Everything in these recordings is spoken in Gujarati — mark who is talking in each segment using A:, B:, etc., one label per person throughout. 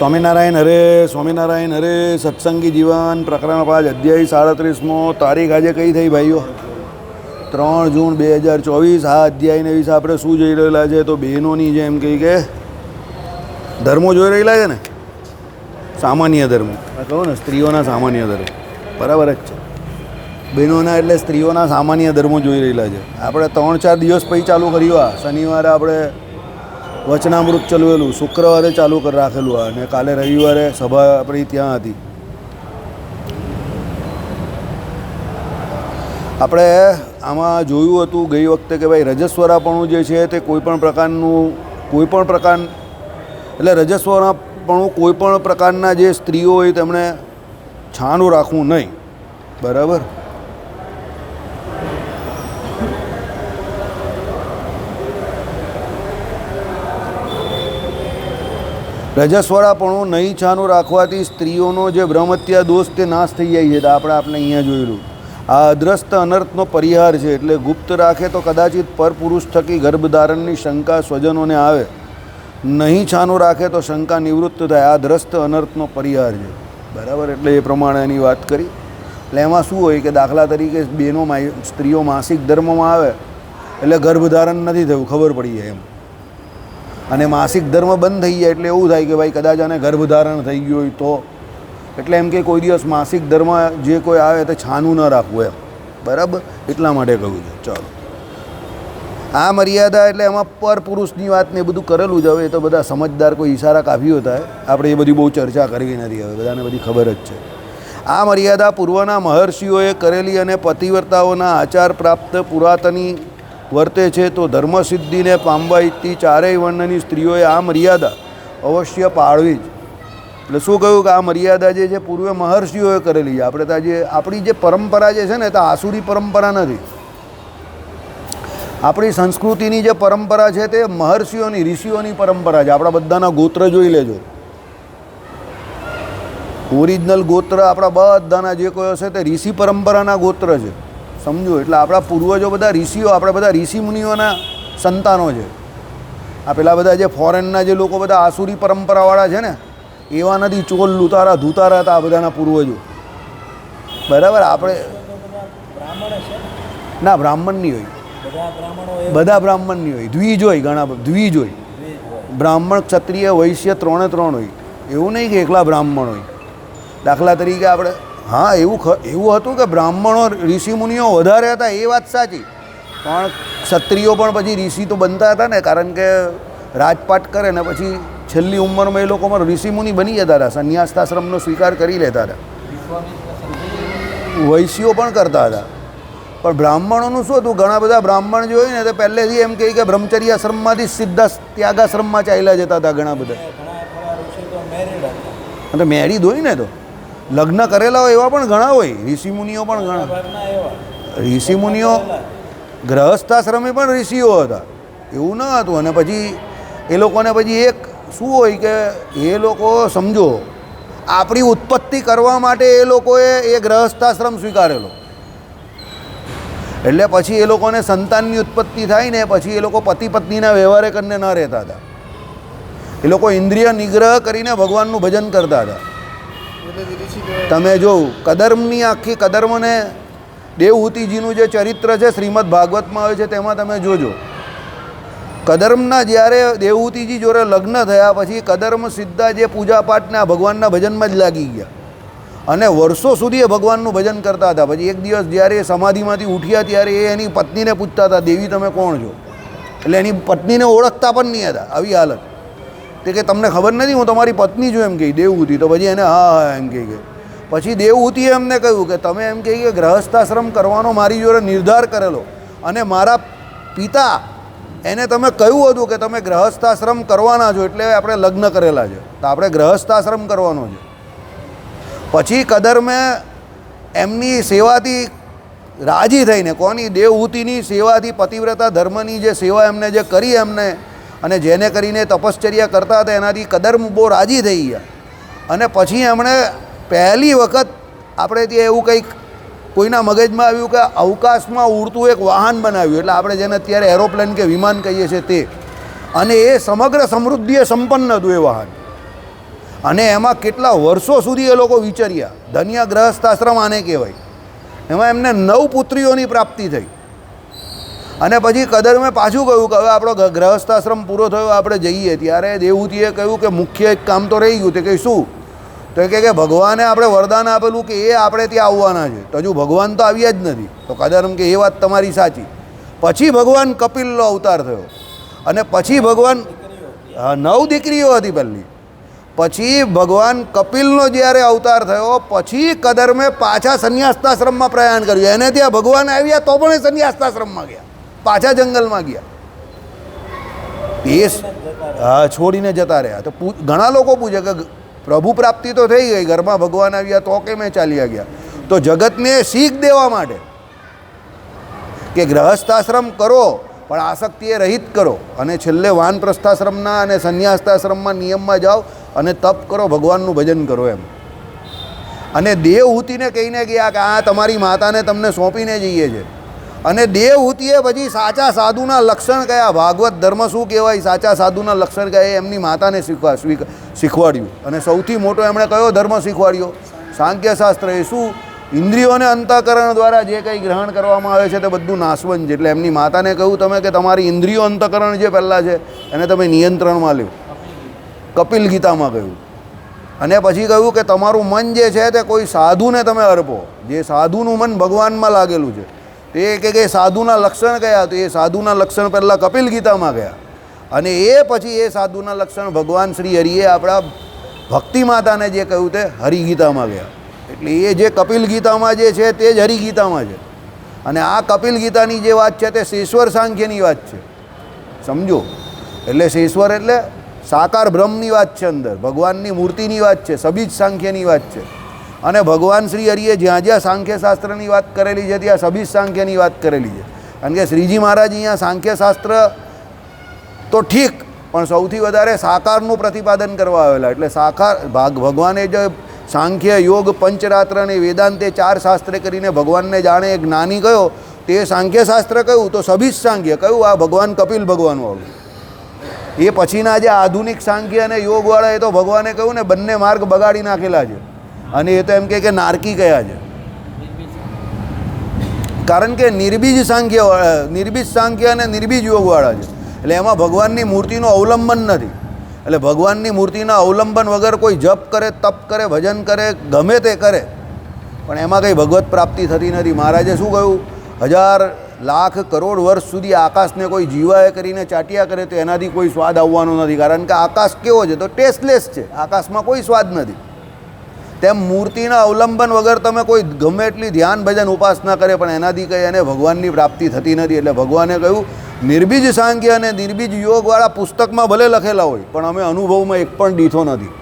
A: સ્વામિનારાયણ હરે સત્સંગી જીવન પ્રકરણ 5 અધ્યાય 37મો તારીખ આજે કઈ થઈ ભાઈઓ? 3 જૂન 2024. આ અધ્યાયને વિશે આપણે શું જોઈ રહેલા છે? તો બહેનોની જેમ કહી કે ધર્મો જોઈ રહેલા છે ને, સામાન્ય ધર્મ કહું ને, સ્ત્રીઓના સામાન્ય ધર્મ બરાબર જ છે. બહેનોના એટલે સ્ત્રીઓના સામાન્ય ધર્મો જોઈ રહેલા છે. આપણે 3-4 દિવસ પછી ચાલુ કર્યું. આ શનિવારે આપણે વચનામૃત ચલવેલું, શુક્રવારે ચાલુ કરી રાખેલું, અને કાલે રવિવારે સભા આપણી ત્યાં હતી. આપણે આમાં જોયું હતું ગઈ વખતે કે ભાઈ રજસ્વરાપણું જે છે તે કોઈપણ પ્રકારના જે સ્ત્રીઓ હોય તેમણે છાનું રાખવું નહીં. બરાબર? રજસ્વરાપણું નહીં છાનું રાખવાથી સ્ત્રીઓનો જે બ્રહ્મત્યા દોષ તે નાશ થઈ જાય છે. તો આપણે અહીંયા જોયેલું આ અદ્રસ્ત અનર્થનો પરિહાર છે. એટલે ગુપ્ત રાખે તો કદાચિત પરપુરુષ થકી ગર્ભધારણની શંકા સ્વજનોને આવે, નહીં છાનું રાખે તો શંકા નિવૃત્ત થાય. આ દ્રસ્ત અનર્થનો પરિહાર છે. બરાબર? એટલે એ પ્રમાણે એની વાત કરી. એટલે એમાં શું હોય કે દાખલા તરીકે સ્ત્રીઓ માસિક ધર્મમાં આવે એટલે ગર્ભધારણ નથી થયું, ખબર પડી જાય એમ, અને માસિક ધર્મ બંધ થઈ જાય એટલે એવું થાય કે ભાઈ કદાચ આને ગર્ભધારણ થઈ ગયું હોય તો, એટલે એમ કે કોઈ દિવસ માસિક ધર્મ જે કોઈ આવે તો છાનું ન રાખવું એમ. બરાબર? એટલા માટે કહ્યું છે. ચાલો, આ મર્યાદા એટલે એમાં પર પુરુષની વાત ને એ બધું કરેલું જ. હવે એ તો બધા સમજદાર કોઈ ઈશારા કાફી હોતા હોય, આપણે એ બધી બહુ ચર્ચા કરવી નથી. હવે બધાને બધી ખબર જ છે. આ મર્યાદા પૂર્વના મહર્ષિઓએ કરેલી અને પતિવ્રતાઓના આચાર પ્રાપ્ત પુરાતની વર્તે છે. તો ધર્મસિદ્ધિને પામવા ઈચ્છતી ચારેય વર્ણની સ્ત્રીઓએ આ મર્યાદા અવશ્ય પાળવી જ. એટલે શું કહ્યું કે આ મર્યાદા જે છે પૂર્વે મહર્ષિઓએ કરેલી છે. આપણે ત્યાં જે આપણી જે પરંપરા જે છે ને, તો આસુરી પરંપરા નથી. આપણી સંસ્કૃતિની જે પરંપરા છે તે મહર્ષિઓની, ઋષિઓની પરંપરા છે. આપણા બધાના ગોત્ર જોઈ લેજો. ઓરિજિનલ ગોત્ર આપણા બધાના જે કોઈ હશે તે ઋષિ પરંપરાના ગોત્ર છે. સમજો? એટલે આપણા પૂર્વજો બધા ઋષિઓ, આપણે બધા ઋષિ મુનિઓના સંતાનો છે. આ પેલા બધા જે ફોરેનના જે લોકો બધા આસુરી પરંપરાવાળા છે ને, એવા નથી. ચોલ, લુતારા, ધુતારા હતા આ બધાના પૂર્વજો. બરાબર? આપણે ના, બ્રાહ્મણ નહીં હોય, બધા બ્રાહ્મણ નહીં હોય, દ્વિજ હોય, ઘણા દ્વિજ હોય. બ્રાહ્મણ, ક્ષત્રિય, વૈશ્ય 3 હોય. એવું નહીં કે એકલા બ્રાહ્મણ હોય. દાખલા તરીકે આપણે એવું હતું કે બ્રાહ્મણો ઋષિમુનિઓ વધારે હતા, એ વાત સાચી. પણ ક્ષત્રિયો પણ પછી ઋષિ તો બનતા હતા ને, કારણ કે રાજપાટ કરે ને પછી છેલ્લી ઉંમરમાં એ લોકોમાં ઋષિમુનિ બની જતા હતા, સંન્યાસ્તાશ્રમનો સ્વીકાર કરી લેતા હતા. વૈશ્યો પણ કરતા હતા. પણ બ્રાહ્મણોનું શું હતું? ઘણા બધા બ્રાહ્મણ જે હોય ને તે પહેલેથી એમ કહે કે બ્રહ્મચર્ય આશ્રમમાંથી સીધા ત્યાગાશ્રમમાં ચાલ્યા જતા હતા. ઘણા બધા અને મેરિડ હોય ને, તો લગ્ન કરેલા હોય એવા પણ ઘણા હોય. ઋષિમુનિઓ પણ ઘણા, ઋષિમુનિઓ ગ્રહસ્થાશ્રમે પણ ઋષિઓ હતા, એવું ન હતું. અને પછી એ લોકોને પછી એક શું હોય કે એ લોકો, સમજો, આપણી ઉત્પત્તિ કરવા માટે એ લોકોએ એ ગ્રહસ્થાશ્રમ સ્વીકારેલો. એટલે પછી એ લોકોને સંતાનની ઉત્પત્તિ થાય ને પછી એ લોકો પતિ પત્નીના વ્યવહારે કરીને ન રહેતા હતા. એ લોકો ઇન્દ્રિય નિગ્રહ કરીને ભગવાનનું ભજન કરતા હતા. તમે જો કદર્મની આખી કદર્મને દેવહૂતિજીનું જે ચરિત્ર છે શ્રીમદ ભાગવતમાં આવે છે, તેમાં તમે જોજો. કદર્મના જ્યારે દેવહૂતિજી જોડે લગ્ન થયા પછી કદર્મ સીધા જે પૂજાપાઠના ભગવાનના ભજનમાં જ લાગી ગયા, અને વર્ષો સુધી એ ભગવાનનું ભજન કરતા હતા. પછી એક દિવસ જ્યારે એ સમાધિમાંથી ઉઠ્યા ત્યારે એ એની પત્નીને પૂછતા હતા, દેવી તમે કોણ છો? એટલે એની પત્નીને ઓળખતા પણ નહીં હતા. આવી હાલત તે કે તમને ખબર નથી હું તમારી પત્ની છું એમ કહી દેવહૂતિ. તો પછી એને હા એમ કહી. પછી દેવહૂતિએ એમને કહ્યું કે તમે એમ કહી કે ગ્રહસ્થાશ્રમ કરવાનો મારી જોડે નિર્ધાર કરેલો, અને મારા પિતા એને તમે કહ્યું હતું કે તમે ગ્રહસ્થાશ્રમ કરવાના છો, એટલે આપણે લગ્ન કરેલા છે, તો આપણે ગ્રહસ્થાશ્રમ કરવાનો છે. પછી કદર્મે એમની સેવાથી રાજી થઈને, કોની? દેવહૂતિની સેવાથી, પતિવ્રતા ધર્મની જે સેવા એમને જે કરી એમને, અને જેને કરીને તપશ્ચર્યા કરતા હતા એનાથી કદર્મ બહુ રાજી થઈ ગયા. અને પછી એમણે પહેલી વખત આપણે ત્યાં એવું કંઈક કોઈના મગજમાં આવ્યું કે અવકાશમાં ઉડતું એક વાહન બનાવ્યું, એટલે આપણે જેને અત્યારે એરોપ્લેન કે વિમાન કહીએ છીએ તે. અને એ સમગ્ર સમૃદ્ધિએ સંપન્ન હતું એ વાહન. અને એમાં કેટલા વર્ષો સુધી એ લોકો વિચર્યા. ધન્ય ગ્રહસ્થાશ્રમ આને કહેવાય. એમાં એમને 9 પુત્રીઓની પ્રાપ્તિ થઈ. અને પછી કદરમે પાછું કહ્યું કે હવે આપણો ગ્રહસ્થાશ્રમ પૂરો થયો, આપણે જઈએ. ત્યારે દેવહૂતિએ કહ્યું કે મુખ્ય એક કામ તો રહી ગયું. તે કંઈ શું? તો એ કે ભગવાને આપણે વરદાન આપેલું કે એ આપણે ત્યાં આવવાના છે, તો હજુ ભગવાન તો આવ્યા જ નથી. તો કદરમ કે એ વાત તમારી સાચી. પછી ભગવાન કપિલનો અવતાર થયો. અને પછી ભગવાન 9 દીકરીઓ હતી પહેલી. પછી ભગવાન કપિલનો જ્યારે અવતાર થયો પછી કદરમે પાછા સંન્યાસ્તાશ્રમમાં પ્રયાણ કર્યું. એને ત્યાં ભગવાન આવ્યા તો પણ એ સંન્યાસ્તાશ્રમમાં ગયા, પાછા જંગલમાં ગયા. એ છોડીને જતા રહ્યા. તો ઘણા લોકો પૂછે કે પ્રભુ પ્રાપ્તિ તો થઈ ગઈ, ઘરમાં ભગવાન આવ્યા તો કેમ એ ચાલ્યા ગયા? તો જગતને શીખ દેવા માટે કે ગ્રહસ્થાશ્રમ કરો પણ આસક્તિએ રહિત કરો, અને છેલ્લે વાનપ્રસ્થાશ્રમના અને સંન્યાસ્તાશ્રમમાં નિયમમાં જાઓ અને તપ કરો, ભગવાનનું ભજન કરો એમ. અને દેવહૂતિને કહીને ગયા કે આ તમારી માતાને તમને સોંપીને જઈએ છે. અને દેવહૂતિએ પછી સાચા સાધુના લક્ષણ કયા, ભાગવત ધર્મ શું કહેવાય, સાચા સાધુના લક્ષણ કયા, એમની માતાને શીખવાડ્યું. અને સૌથી મોટો એમણે કયો ધર્મ શીખવાડ્યો? સાંખ્યશાસ્ત્ર. એ શું? ઇન્દ્રિયોને અંતઃકરણ દ્વારા જે કંઈ ગ્રહણ કરવામાં આવે છે તે બધું નાશવંત છે. એટલે એમની માતાને કહ્યું તમે કે તમારી ઇન્દ્રિયો અંતઃકરણ જે પહેલાં છે એને તમે નિયંત્રણમાં લ્યો. કપિલ ગીતામાં કહ્યું. અને પછી કહ્યું કે તમારું મન જે છે તે કોઈ સાધુને તમે અર્પો. જે સાધુનું મન ભગવાનમાં લાગેલું છે તે કે સાધુના લક્ષણ કયા? તો એ સાધુના લક્ષણ પહેલાં કપિલ ગીતામાં ગયા. અને એ પછી એ સાધુના લક્ષણ ભગવાન શ્રી હરિએ આપણા ભક્તિ માતાને જે કહ્યું તે હરિગીતામાં ગયા. એટલે એ જે કપિલ ગીતામાં જે છે તે જ હરિગીતામાં છે. અને આ કપિલ ગીતાની જે વાત છે તે શેશ્વર સાંખ્યની વાત છે, સમજો. એટલે શેશ્વર એટલે સાકાર બ્રહ્મની વાત છે, અંદર ભગવાનની મૂર્તિની વાત છે, સબીજ સાંખ્યની વાત છે. અને ભગવાન શ્રી હરિએ જ્યાં જ્યાં સાંખ્યશાસ્ત્રની વાત કરેલી છે ત્યાં સબીજ સાંખ્યની વાત કરેલી છે. કારણ કે શ્રીજી મહારાજ અહીંયા સાંખ્યશાસ્ત્ર તો ઠીક, પણ સૌથી વધારે સાકારનું પ્રતિપાદન કરવા આવેલા. એટલે સાકાર ભગવાને જે સાંખ્ય, યોગ, પંચરાત્ર અને વેદાંતે 4 શાસ્ત્રે કરીને ભગવાનને જાણે એ જ્ઞાની કયો તે સાંખ્યશાસ્ત્ર કહ્યું. તો સબીજ સાંખ્ય કહ્યું આ ભગવાન કપિલ ભગવાનનું આવ્યું. એ પછીના જે આધુનિક સાંખ્ય અને યોગવાળા એ તો ભગવાને કહ્યું ને બંને માર્ગ બગાડી નાખેલા છે. અને એ તો એમ કે નારકી કયા છે. કારણ કે નિર્બીજ સાંખ્ય અને નિર્બીજ યોગવાળા છે. એટલે એમાં ભગવાનની મૂર્તિનું અવલંબન નથી. એટલે ભગવાનની મૂર્તિના અવલંબન વગર કોઈ જપ કરે, તપ કરે, ભજન કરે, ગમે તે કરે, પણ એમાં કંઈ ભગવત પ્રાપ્તિ થતી નથી. મહારાજે શું કહ્યું? 1000 લાખ કરોડ વર્ષ સુધી આકાશને કોઈ જીવાએ કરીને ચાટ્યા કરે તો એનાથી કોઈ સ્વાદ આવવાનો નથી. કારણ કે આકાશ કેવો છે? તો ટેસ્ટલેસ છે. આકાશમાં કોઈ સ્વાદ નથી. તેમ મૂર્તિના અવલંબન વગર તમે કોઈ ગમે એટલી ધ્યાન ભજન ઉપાસના કરે પણ એનાથી કંઈ એને ભગવાનની પ્રાપ્તિ થતી નથી. એટલે ભગવાને કહ્યું નિર્બીજ સાંખ્ય અને નિર્બીજ યોગવાળા પુસ્તકમાં ભલે લખેલા હોય પણ અમે અનુભવમાં એક પણ દીઠો નથી.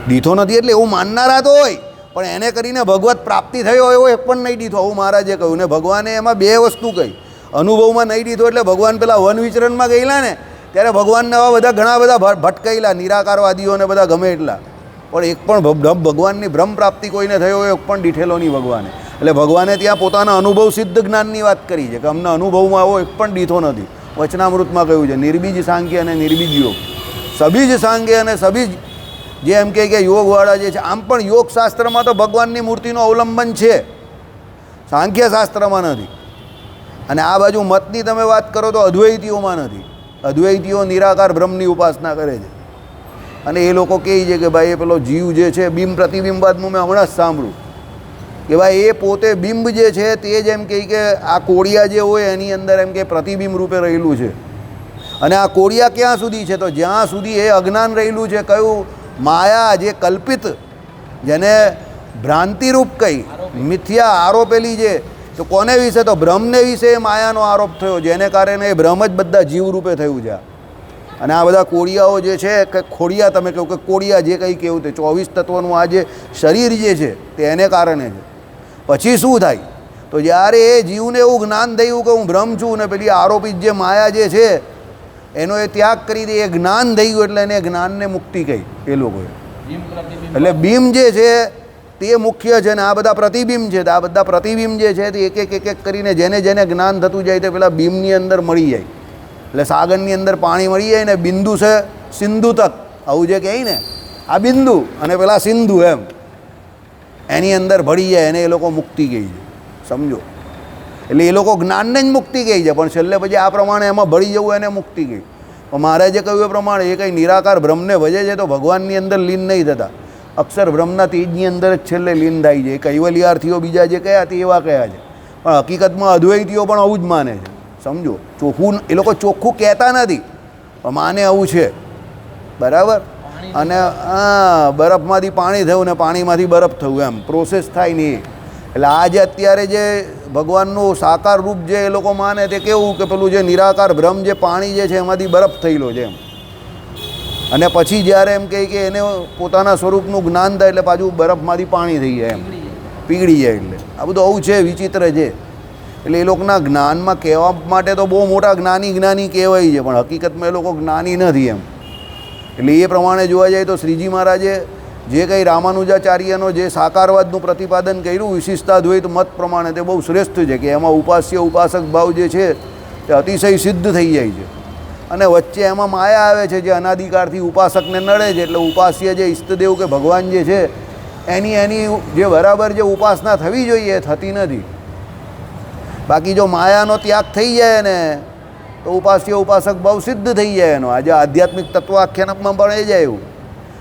A: દીઠો નથી એટલે એવું માનનારા તો હોય પણ એને કરીને ભગવત પ્રાપ્તિ થઈ હોય એવો એક પણ નહીં દીઠો, આવું મહારાજે કહ્યું. ને ભગવાને એમાં 2 વસ્તુ કહી. અનુભવમાં નહીં દીઠો એટલે ભગવાન પેલા વન વિચરણમાં ગયેલા ને ત્યારે ભગવાનને આવા બધા ઘણા બધા ભટકાયેલા નિરાકારવાદીઓને બધા ગમે એટલા, પણ એક પણ ભગવાનની બ્રહ્મ પ્રાપ્તિ કોઈને થયો હોય એક પણ દીઠેલો નહીં ભગવાને. એટલે ભગવાને ત્યાં પોતાના અનુભવ સિદ્ધ જ્ઞાનની વાત કરી છે કે અમને અનુભવમાં આવો એક પણ દીઠો નથી. વચનામૃતમાં કહ્યું છે નિર્બીજ સાંખ્ય અને નિર્બીજ યોગ. સબીજ સાંખ્ય અને સબીજ જે એમ કે યોગવાળા જે છે, આમ પણ યોગશાસ્ત્રમાં તો ભગવાનની મૂર્તિનું અવલંબન છે, સાંખ્યશાસ્ત્રમાં નથી. અને આ બાજુ મતની તમે વાત કરો તો અદ્વૈતીઓમાં નથી. અદ્વૈતીઓ નિરાકાર બ્રહ્મની ઉપાસના કરે છે. અને એ લોકો કહે છે કે ભાઈ એ પેલો જીવ જે છે, બિંબ પ્રતિબિંબાદનું મેં હમણાં જ સાંભળ્યું કે ભાઈ એ પોતે બિંબ જે છે તે જ એમ કહે કે આ કોળિયા જે હોય એની અંદર એમ કે પ્રતિબિંબ રૂપે રહેલું છે. અને આ કોળિયા ક્યાં સુધી છે? તો જ્યાં સુધી એ અજ્ઞાન રહેલું છે. કયું? માયા, જે કલ્પિત, જેને ભ્રાંતિરૂપ કહી, મિથ્યા આરોપેલી છે. તો કોને વિશે? તો બ્રહ્મને વિશે માયાનો આરોપ થયો, જેને કારણે એ બ્રહ્મ જ બધા જીવ રૂપે થયું છે. અને આ બધા કોળિયાઓ જે છે કે ખોડિયા તમે કહો કે કોળિયા જે કંઈ કહેવું તે 24 તત્વનું આ જે શરીર જે છે તે એને કારણે છે. પછી શું થાય? તો જ્યારે એ જીવને એવું જ્ઞાન થયું કે હું બ્રહ્મ છું ને પેલી આરોપિત જે માયા જે છે એનો એ ત્યાગ કરી દે, એ જ્ઞાન થઈ ગયું એટલે એને જ્ઞાનને મુક્તિ કહી એ લોકોએ. એટલે બિંબ જે છે તે મુખ્ય છે ને આ બધા પ્રતિબિંબ છે. આ બધા પ્રતિબિંબ જે છે તે એક એક કરીને જેને જેને જ્ઞાન થતું જાય તે પેલા બિંબની અંદર મળી જાય. એટલે સાગરની અંદર પાણી મળી જાય ને બિંદુ છે સિંધુ તક, આવું જે કહે ને આ બિંદુ અને પેલા સિંધુ એમ એની અંદર ભળી જાય એને એ લોકો મુક્તિ કહી છે, સમજો. એટલે એ લોકો જ્ઞાનને જ મુક્તિ કહી છે, પણ છેલ્લે પછી આ પ્રમાણે એમાં ભળી જવું એને મુક્તિ કહી. પણ મહારાજે કહ્યું એ પ્રમાણે એ કંઈ નિરાકાર બ્રહ્મને ભજે છે તો ભગવાનની અંદર લીન નહીં થતા, અક્ષર બ્રહ્મના તેજની અંદર જ છેલ્લે લીન થાય છે. કૈવલ્યાર્થીઓ બીજા જે કયા તે એવા કયા છે, પણ હકીકતમાં અદ્વૈતીઓ પણ આવું જ માને છે, સમજો. ચોખ્ખું એ લોકો ચોખ્ખું કહેતા નથી પણ માને આવું છે, બરાબર. અને હા, બરફમાંથી પાણી થયું ને પાણીમાંથી બરફ થયું એમ પ્રોસેસ થાય નહીં. એટલે આ જે અત્યારે જે ભગવાનનું સાકાર રૂપ જે એ લોકો માને તે કેવું કે પેલું જે નિરાકાર બ્રહ્મ જે પાણી જે છે એમાંથી બરફ થયેલો છે એમ. અને પછી જ્યારે એમ કહે કે એને પોતાના સ્વરૂપનું જ્ઞાન થાય એટલે પાછું બરફમાંથી પાણી થઈ જાય એમ, પીગળી જાય. એટલે આ બધું આવું છે, વિચિત્ર છે. એટલે એ લોકોના જ્ઞાનમાં કહેવા માટે તો બહુ મોટા જ્ઞાની કહેવાય છે, પણ હકીકતમાં એ લોકો જ્ઞાની નથી એમ. એટલે એ પ્રમાણે જોવા જાય તો શ્રીજી મહારાજે જે કંઈ રામાનુજાચાર્યનો જે સાકારવાદનું પ્રતિપાદન કર્યું વિશિષ્ટાદ્વૈત મત પ્રમાણે તે બહુ શ્રેષ્ઠ છે, કે એમાં ઉપાસ્ય ઉપાસક ભાવ જે છે તે અતિશય સિદ્ધ થઈ જાય છે. અને વચ્ચે એમાં માયા આવે છે જે અનાદિકાળથી ઉપાસકને નડે છે. એટલે ઉપાસ્ય જે ઈષ્ટદેવ કે ભગવાન જે છે એની જે બરાબર જે ઉપાસના થવી જોઈએ એ થતી નથી. બાકી જો માયાનો ત્યાગ થઈ જાય ને તો ઉપાસ્ય ઉપાસક ભાવ સિદ્ધ થઈ જાય એનો. આજે આધ્યાત્મિક તત્વાખ્યાનમાં પણ એ જાય એવું.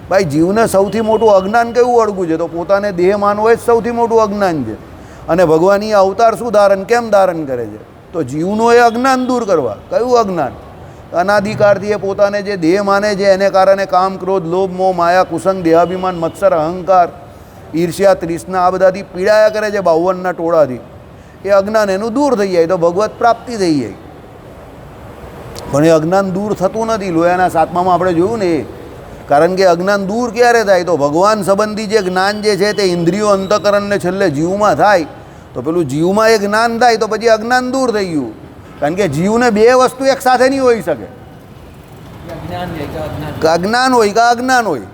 A: ભાઈ જીવને સૌથી મોટું અજ્ઞાન કયું અડગું છે? તો પોતાને દેહ માનવો જ સૌથી મોટું અજ્ઞાન છે. અને ભગવાન એ અવતાર શું ધારણ કેમ ધારણ કરે છે? તો જીવનું એ અજ્ઞાન દૂર કરવા. કયું અજ્ઞાન? અનાદિકાળથી એ પોતાને જે દેહ માને છે એને કારણે કામ ક્રોધ લોભ મોહ માયા કુસંગ દેહાભિમાન મત્સર અહંકાર ઈર્ષ્યા તૃષ્ણા આ બધાથી પીડાયા કરે છે 52ના ટોળાથી. એ અજ્ઞાન એનું દૂર થઈ જાય તો ભગવત પ્રાપ્તિ થઈ જાય. પણ એ અજ્ઞાન દૂર થતું નથી. લોયાના 7મામાં આપણે જોયું ને એ. કારણ કે અજ્ઞાન દૂર ક્યારે થાય? તો ભગવાન સંબંધી જે જ્ઞાન જે છે તે ઇન્દ્રિયો અંતઃકરણને છેલ્લે જીવમાં થાય તો પેલું જીવમાં એ જ્ઞાન થાય તો પછી અજ્ઞાન દૂર થઈ ગયું. કારણ કે જીવને બે વસ્તુ એક સાથે નહીં હોઈ શકે, અજ્ઞાન હોય કે અજ્ઞાન હોય,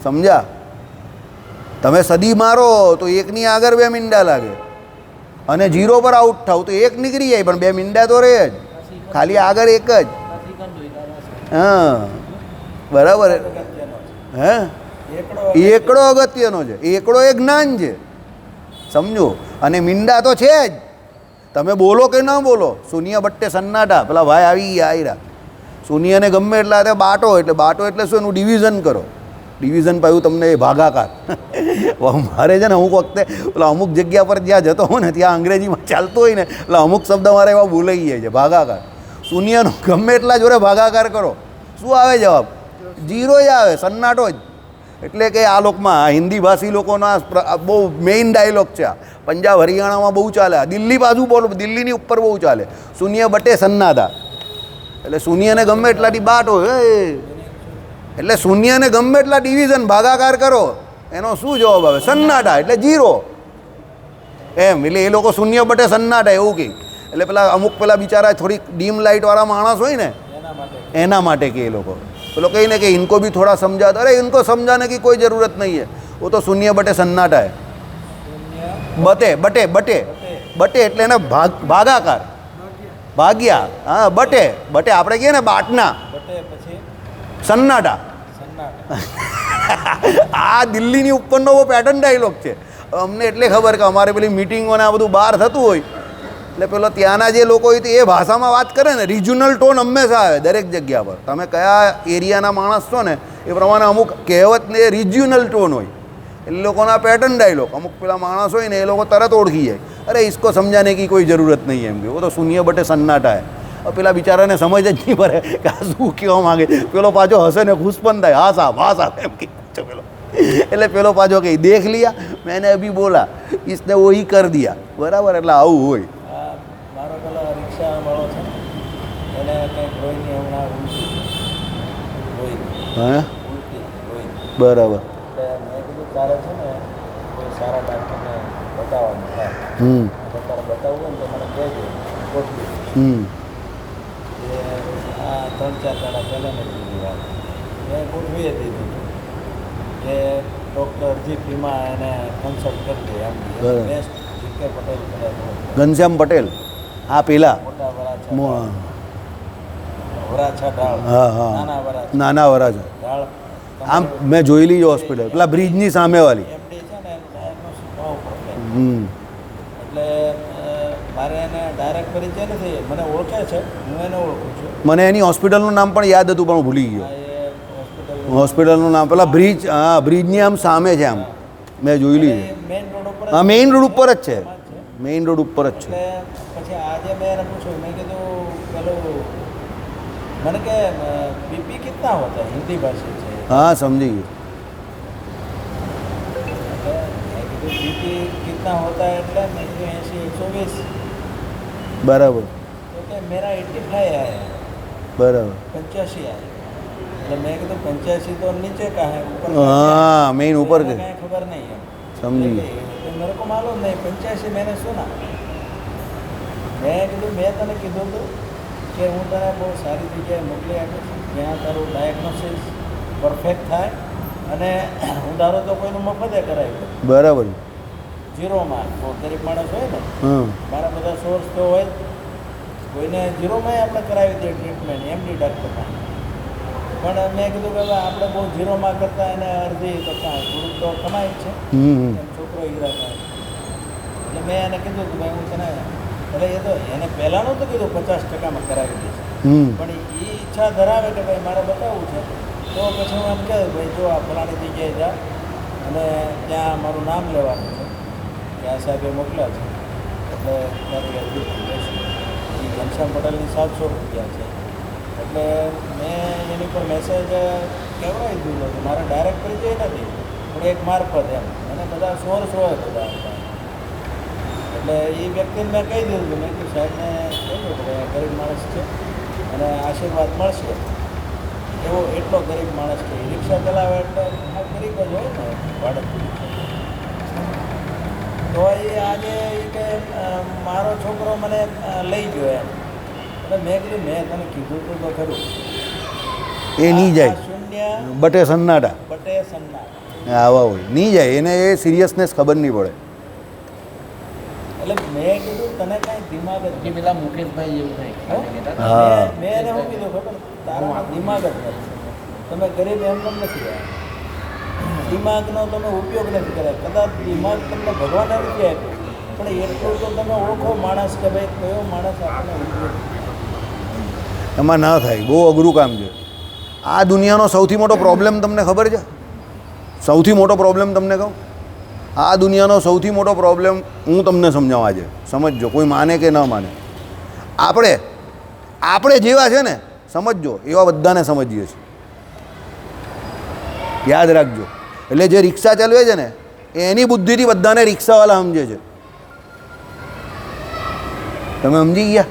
A: સમજ્યા? તમે સદી મારો તો એકની આગળ 2 મીંડા લાગે, અને 0 પર આઉટ થાવ તો એક નીકળી જાય પણ 2 મીંડા તો રહે જ, ખાલી આગળ એક જ. હા, બરાબર. હે, એકડો અગત્યનો છે. એકડો એ જ્ઞાન છે, સમજો. અને મીંડા તો છે જ. તમે બોલો કે ના બોલો, શૂન્ય બટ્ટે સન્નાટા. પેલા ભાઈ આવી ગયા આયરા, શૂન્યને ગમે એટલા તે બાટો. એટલે બાટો એટલે શું? એનું ડિવિઝન કરો. ડિવિઝન પાયું તમને એ ભાગાકાર. મારે છે ને અમુક વખતે પેલા અમુક જગ્યા પર જ્યાં જતો હોય ને ત્યાં અંગ્રેજીમાં ચાલતો હોય ને એટલે અમુક શબ્દ મારે એવા ભૂલાઈ જાય છે. ભાગાકાર, શૂન્યનો ગમે એટલા જોડે ભાગાકાર કરો, શું આવે જવાબ? 0 જ આવે, સન્નાટો જ. એટલે કે આ લોકમાં હિન્દી ભાષી લોકોના બહુ મેઇન ડાયલોગ છે. આ પંજાબ હરિયાણામાં બહુ ચાલે, દિલ્હી બાજુ બોલો, દિલ્હીની ઉપર બહુ ચાલે. શૂન્ય બટે સન્નાટા. એટલે શૂન્યને ગમે એટલાથી બાટ હોય, એટલે શૂન્યને ગમે એટલા ડિવિઝન ભાગાકાર કરો એનો શું જવાબ આવે? સન્નાટા. એટલે 0 એમ. એટલે એ લોકો શૂન્ય બટે સન્નાટા એવું કહે. એટલે પેલા અમુક પેલા બિચારા થોડીક ડીમ લાઇટવાળા માણસ હોય ને એના માટે કે એ લોકો પેલો કહીને કે ઇनको भी थोड़ा समझा. अरे इनको समझाने की कोई ज़रूरत नहीं है, वो तो शून्य बटे सन्नाटा है. बटे बटे बटे बटे એટલે એને ભાગાકાર, ભાગ્યા. હા, બટે બટે આપણે કહીએ ને બાટના, સન્નાટા. આ દિલ્હીની ઉપરનો બહુ પેટર્ન ડાયલોગ છે. અમને એટલે ખબર કે અમારે પેલી મિટિંગોને આ બધું બહાર થતું હોય એટલે પેલો ત્યાંના જે લોકો હોય તો એ ભાષામાં વાત કરે ને. રિજનલ ટોન હંમેશા આવે દરેક જગ્યા પર. તમે કયા એરિયાના માણસ છો ને એ પ્રમાણે અમુક કહેવત ને રિજનલ ટોન હોય. એટલે લોકોના પેટર્ન ડાયલોગ અમુક પેલા માણસ હોય ને એ લોકો તરત ઓળખી જાય. અરે ઇસકો સમજાને કી કોઈ જરૂરત નહીં એમ કે वो तो शून्य बटे सन्नाटा है. પેલા બિચારાને સમજ જ નહીં પડે કે આ શું કહેવા માગે. પેલો પાછો હસે ને ખુશ પણ થાય, હા સાહેબ હા સાહેબ એમ કે પેલો. એટલે પેલો પાછો કહી દેખ લિયા મેને અભી બોલા इसने वो ही कर दिया. બરાબર. એટલે આવું હોય.
B: મારો પેલો રિક્ષા વાળો છે એને કંઈક રોઈની હમણાં
A: હા, બરાબર.
B: એટલે મેં કીધું તારે છે ને કોઈ સારા ડાક્ટરને બતાવવાનું થાય, તારે બતાવવું હોય ને તો મને કહેજો, ગોઠવી. એ આ 3-4 દાડા પહેલાંની બધી વાત મેં ગોઠવી દીધું કે ડૉક્ટર જી ફીમાં એને કન્સલ્ટ કરી દે. એમ બેસ્ટ જીકે પટેલ
A: ઘનશ્યામ પટેલ. હા, પેલા
B: મોટા વરાછા ઢાળ,
A: હા હા
B: નાના વરાછા
A: નાના વરાછા
B: ઢાળ
A: આમ મેં જોયેલી છે હોસ્પિટલ પેલા બ્રિજની સામેવાળી.
B: એમડી છે ને ડાયગ્નોસિસ બહુ પરફેક્ટ.
A: હમ
B: એટલે મારે એને ડાયરેક્ટ પરિચય નથી, મને ઓળખે છે, હું એને ઓળખું છું.
A: મને એની હોસ્પિટલનું નામ પણ યાદ હતું પણ હું ભૂલી ગયો.
B: આ એ હોસ્પિટલ
A: હોસ્પિટલનું નામ પેલા બ્રિજ, હા બ્રિજની આમ સામે છે આમ, મેં જોયેલી છે.
B: મેઇન રોડ ઉપર
A: હા મેઇન રોડ ઉપર જ છે, મેઇન રોડ ઉપર જ છે.
B: એટલે પછી આજે મેં એને પૂછ્યું, મેં કીધું પેલું મને કે બીપી કિतना હોતા है, હિન્દી ભાષા છે.
A: હા સમજી ગયો.
B: એટલે મેં કીધું બીપી કિतना होता है એટલે મેં કીધું 80 120.
A: બરાબર
B: તો કે મેરા 85 આયા,
A: બરાબર.
B: 85 આયા. એટલે મેં કીધું 85 તો નીચે કા है, ऊपर
A: हाँ मेन ऊपर के
B: काहे खबर नहीं है.
A: समझी.
B: तो मेरे को मालूम नहीं, 85 मैंने सुना. મેં કીધું મેં તને કીધું હતું કે હું તને બહુ સારી જગ્યાએ મોકલી આપીશ જ્યાં તારું ડાયગ્નોસિસ પરફેક્ટ થાય, અને હું ધારો તો કોઈનું મફતે કરાવી દઉં
A: બરાબર.
B: 0માં. બહુ ગરીબ માણસ હોય ને,
A: હા
B: મારા બધા સોર્સ તો હોય જ. કોઈને 0માં આપણે કરાવી દઈએ ટ્રીટમેન્ટ એમડી ડૉક્ટરમાં. પણ મેં કીધું કે હવે આપણે બહુ 0માં કરતાં એને અડધી તો કાંઈ થોડુંક તો કમાય જ છે.
A: હમ
B: એમ છોકરો હીરા થાય. એટલે મેં એને કીધું કે ભાઈ હું તને, એટલે એ તો એને પહેલાં નહોતું કીધું 50%માં કરાવી દઈશ,
A: હમ
B: પણ એ ઈચ્છા ધરાવે કે ભાઈ મારે બતાવવું છે, તો પછી હું એમ કહું ભાઈ જો આ ફલાણી જગ્યાએ જા અને ત્યાં મારું નામ લેવાનું છે કે આ સાહેબે મોકલ્યા છે, એટલે તારી અરજી બેસી. એ ઘનશ્યામ પટેલની 700 રૂપિયા છે. એટલે મેં એની પર મેસેજ કહેવાય દીધો કે મારા ડાયરેક્ટ પરિચય નથી, પણ એક મારફત એમ અને બધા સોર્સ હોય બધા. એટલે એ વ્યક્તિને મેં કહી દીધું કે મેં કીધું સાહેબને કહ્યું કે ભાઈ ગરીબ માણસ છે અને આશીર્વાદ મળશે. એવો એટલો ગરીબ માણસ છે, રિક્ષા ચલાવે એટલે આ ગરીબ જ હોય ને ભાડે. તો એ આજે એ કે મારો છોકરો મને લઈ ગયો એમ. એટલે મેં કીધું મેં તને કીધું તું તો ખરું
A: એ નહીં જાય,
B: શૂન્ય
A: બટે સન્નાટા
B: બટે સન્ના.
A: આવા હોય નહીં જાય, એને એ સિરિયસનેસ ખબર નહીં પડે.
B: એટલે મેં કીધું તને કાંઈ દિમાગ જ
C: કે પેલા મુકેશભાઈ એવું થાય
B: હો?
A: હા.
B: મેં એને શું કીધું ખબર, તારામાં દિમાગ જ નથી, તમે ગરીબ એમ પણ નથી રહ્યા, દિમાગનો તમે ઉપયોગ નથી કર્યા. કદાચ દિમાગ તમને ભગવાને નથી આપ્યું, પણ એટલું તો તમે ઓળખો માણસ કે ભાઈ કયો માણસ આપણને ઉપયોગ.
A: એમાં ના થાય, બહુ અઘરું કામ છે. આ દુનિયાનો સૌથી મોટો પ્રોબ્લેમ તમને ખબર છે? સૌથી મોટો પ્રોબ્લેમ તમને કહું, આ દુનિયાનો સૌથી મોટો પ્રોબ્લેમ હું તમને સમજાવવા છે, સમજજો, કોઈ માને કે ન માને. આપણે જેવા છે ને, સમજજો, એવા બધાને સમજીએ છીએ, યાદ રાખજો. એટલે જે રિક્ષા ચલાવે છે ને એની બુદ્ધિથી બધાને રિક્ષાવાળા સમજે છે. તમે સમજી ગયા?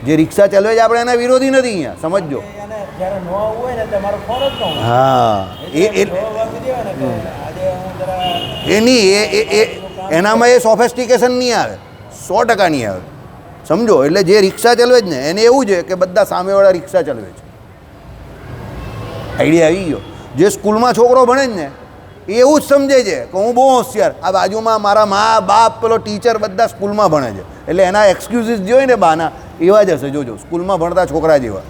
A: જે રિક્ષા ચલાવે છે આપણે એના વિરોધી નથી અહીંયા, સમજજો.
B: એને જ્યારે ન આવવું હોય ને તમારો ફોન જ ન હોય.
A: હા એની એનામાં એ સોફેસ્ટિકેશન નહીં આવે, 100% નહીં આવે, સમજો. એટલે જે રિક્ષા ચલાવે જ ને એને એવું છે કે બધા સામેવાળા રિક્ષા ચલાવે છે. આઈડિયા આવી ગયો. જે સ્કૂલમાં છોકરો ભણે જ ને એ એવું જ સમજે છે કે હું બહુ હોશિયાર, આ બાજુમાં મારા મા બાપ પેલો ટીચર બધા સ્કૂલમાં ભણે છે, એટલે એના એક્સક્યુઝિસ જે હોય ને બાના એવા જ હશે. જોજો સ્કૂલમાં ભણતા છોકરા જેવા.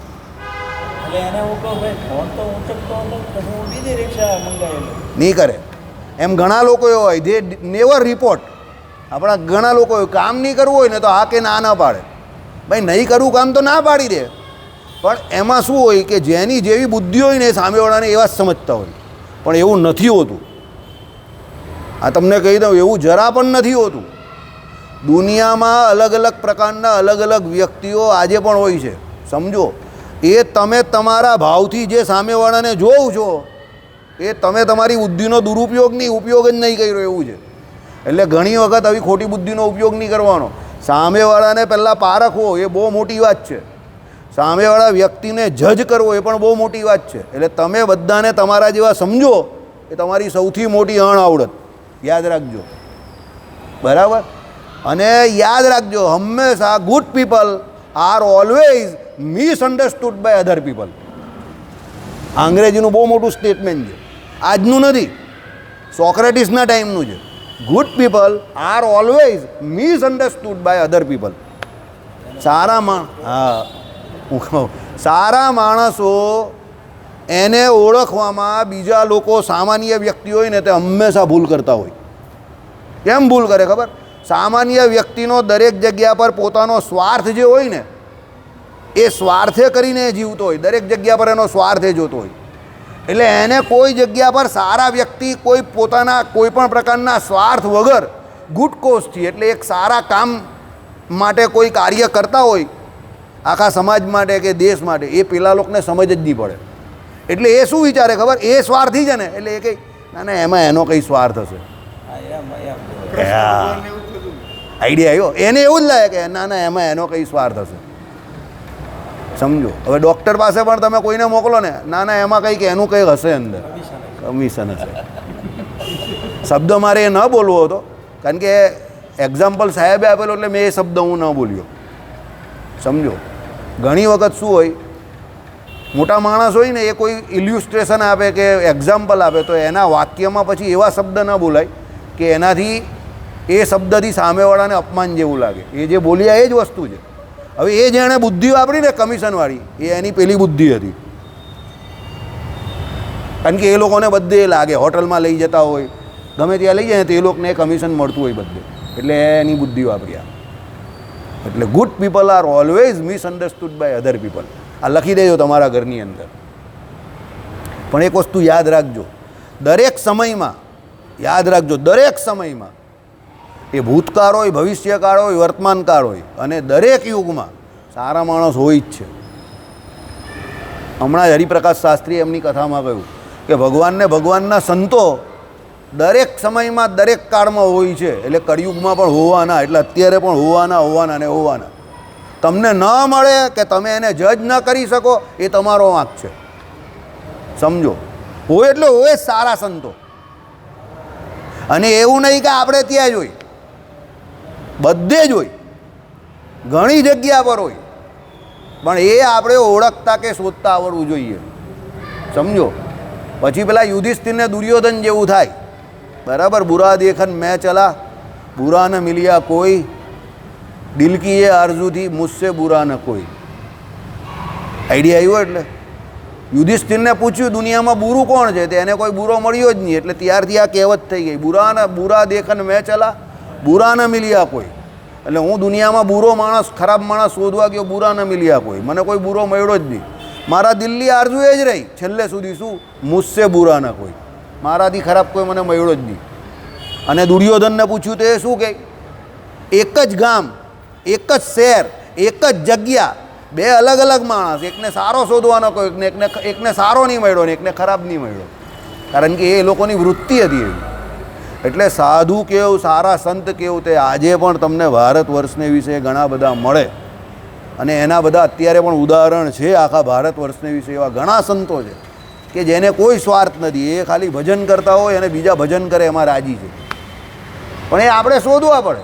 B: એટલે એને હું કહું ભાઈ ફોન તો ઊંચકતો હતો, પછી હું બીજી રિક્ષા મંગાવેલી.
A: નહીં કરે એમ ઘણા લોકો એવા હોય, ધે નેવર રિપોર્ટ. આપણા ઘણા લોકો કામ નહીં કરવું હોય ને તો હા કે ના પાડે. ભાઈ નહીં કરવું કામ તો ના પાડી દે, પણ એમાં શું હોય કે જેની જેવી બુદ્ધિ હોય ને એ સામેવાળાને એવા જ સમજતા હોય, પણ એવું નથી હોતું. આ તમને કહી દઉં, એવું જરા પણ નથી હોતું. દુનિયામાં અલગ અલગ પ્રકારના અલગ અલગ વ્યક્તિઓ આજે પણ હોય છે, સમજો. એ તમે તમારા ભાવથી જે સામેવાળાને જોવો છો એ તમે તમારી બુદ્ધિનો દુરુપયોગ નહીં, ઉપયોગ જ નહીં કર્યો એવું છે. એટલે ઘણી વખત આવી ખોટી બુદ્ધિનો ઉપયોગ નહીં કરવાનો. સામેવાળાને પહેલાં પારખવો એ બહુ મોટી વાત છે. સામેવાળા વ્યક્તિને જજ કરવો એ પણ બહુ મોટી વાત છે. એટલે તમે બધાને તમારા જેવા સમજો એ તમારી સૌથી મોટી અણઆવડત. યાદ રાખજો, બરાબર? અને યાદ રાખજો, હંમેશા good people are always misunderstood by other people. અંગ્રેજીનું બહુ મોટું સ્ટેટમેન્ટ છે, આજનું નથી, સોક્રેટિસના ટાઈમનું છે. Good people are always misunderstood by other people. સારા માણસો એને ઓળખવામાં બીજા લોકો સામાન્ય વ્યક્તિ હોય ને તે હંમેશા ભૂલ કરતા હોય. કેમ ભૂલ કરે ખબર? સામાન્ય વ્યક્તિનો દરેક જગ્યા પર પોતાનો સ્વાર્થ જે હોય ને એ સ્વાર્થે કરીને જીવતો હોય, દરેક જગ્યા પર એનો સ્વાર્થે જોતો હોય. એટલે એને કોઈ જગ્યા પર સારા વ્યક્તિ કોઈ પોતાના કોઈ પણ પ્રકારના સ્વાર્થ વગર ગુડ કોઝથી, એટલે એક સારા કામ માટે કોઈ કાર્ય કરતા હોય આખા સમાજ માટે કે દેશ માટે, એ પેલા લોકોને સમજ જ નહીં પડે. એટલે એ શું વિચારે ખબર? એ સ્વાર્થી છે ને એટલે એ કંઈ ના ના એમાં એનો કંઈ સ્વાર્થ હશે. આઈડિયા આવ્યો? એને એવું જ લાગે કે ના ના એમાં એનો કંઈ સ્વાર્થ હશે. સમજો. હવે ડૉક્ટર પાસે પણ તમે કોઈને મોકલો ને, ના ના એમાં કંઈક એનું કંઈક હશે અંદર, કમિશન હશે. શબ્દ મારે એ ન બોલવો હતો કારણ કે એક્ઝામ્પલ સાહેબે આપેલો એટલે મેં એ શબ્દ હું ન બોલ્યો. સમજો. ઘણી વખત શું હોય, મોટા માણસ હોય ને એ કોઈ ઇલ્યુસ્ટ્રેશન આપે કે એક્ઝામ્પલ આપે તો એના વાક્યમાં પછી એવા શબ્દ ન બોલાય કે એનાથી એ શબ્દથી સામેવાળાને અપમાન જેવું લાગે. એ જે બોલ્યા એ જ વસ્તુ છે. હવે એ જેણે બુદ્ધિ વાપરી ને કમિશનવાળી, એ એની પેલી બુદ્ધિ હતી. કારણ કે એ લોકોને બધે લાગે, હોટલમાં લઈ જતા હોય, ગમે ત્યાં લઈ જાય ને તો એ લોકોને કમિશન મળતું હોય બધે, એટલે એની બુદ્ધિ વાપરી. એટલે good people are always misunderstood by other people. આ લખી દેજો તમારા ઘરની અંદર. પણ એક વસ્તુ યાદ રાખજો, દરેક સમયમાં યાદ રાખજો, દરેક સમયમાં, એ ભૂતકાળ હોય, ભવિષ્યકાળ હોય, વર્તમાનકાળ હોય, અને દરેક યુગમાં સારા માણસ હોય જ છે. હમણાં હરિપ્રકાશ શાસ્ત્રીએ એમની કથામાં કહ્યું કે ભગવાનને ભગવાનના સંતો દરેક સમયમાં દરેક કાળમાં હોય છે. એટલે કળિયુગમાં પણ હોવાના, એટલે અત્યારે પણ હોવાના ને હોવાના. તમને ન મળે કે તમે એને જજ ન કરી શકો એ તમારો વાંક છે. સમજો. હોય એટલે હોય સારા સંતો. અને એવું નહીં કે આપણે ત્યાં જ હોય, બધે જ હોય, ઘણી જગ્યા પર હોય, પણ એ આપણે ઓળખતા કે શોધતા આવડવું જોઈએ. સમજો. પછી પેલા યુધિષ્ઠિરને દુર્યોધન જેવું થાય, બરાબર? બુરા દેખન મેં ચલા, બુરા ન મિલ્યા કોઈ, દિલ કી એ આરઝુ થી મુझसे બુરા ન કોઈ. આઈડિયા આવ્યો? એટલે યુધિષ્ઠિરને પૂછ્યું દુનિયામાં બુરું કોણ છે, તો એને કોઈ બુરો મળ્યો જ નહીં. એટલે ત્યારથી આ કહેવત થઈ ગઈ, બુરા દેખન મેં ચલા, બુરા ન મિલ્યા કોઈ. એટલે હું દુનિયામાં બુરો માણસ, ખરાબ માણસ શોધવા ગયો, બુરા ન મિલ્યા કોઈ, મને કોઈ બુરો મળ્યો જ નહીં. મારા દિલની આરઝુ એ જ રહી છેલ્લે સુધી, શું? મુझसे બુરા ન કોઈ, મારાથી ખરાબ કોઈ મને મળ્યો જ નહીં. અને દુર્યોધનને પૂછ્યું તો એ શું કહે? એક જ ગામ, એક જ શહેર, એક જ જગ્યા, બે અલગ અલગ માણસ, એકને સારો શોધવાનો કોઈ, એકને સારો નહીં મળ્યો ને એકને ખરાબ નહીં મળ્યો. કારણ કે એ લોકોની વૃત્તિ હતી એવી. એટલે સાધુ કેવું, સારા સંત કેવું, તે આજે પણ તમને ભારત વર્ષને વિશે ઘણા બધા મળે. અને એના બધા અત્યારે પણ ઉદાહરણ છે આખા ભારત વર્ષને વિશે. એવા ઘણા સંતો છે કે જેને કોઈ સ્વાર્થ નથી, એ ખાલી ભજન કરતા હોય અને બીજા ભજન કરે એમાં રાજી છે. પણ એ આપણે શોધવા પડે.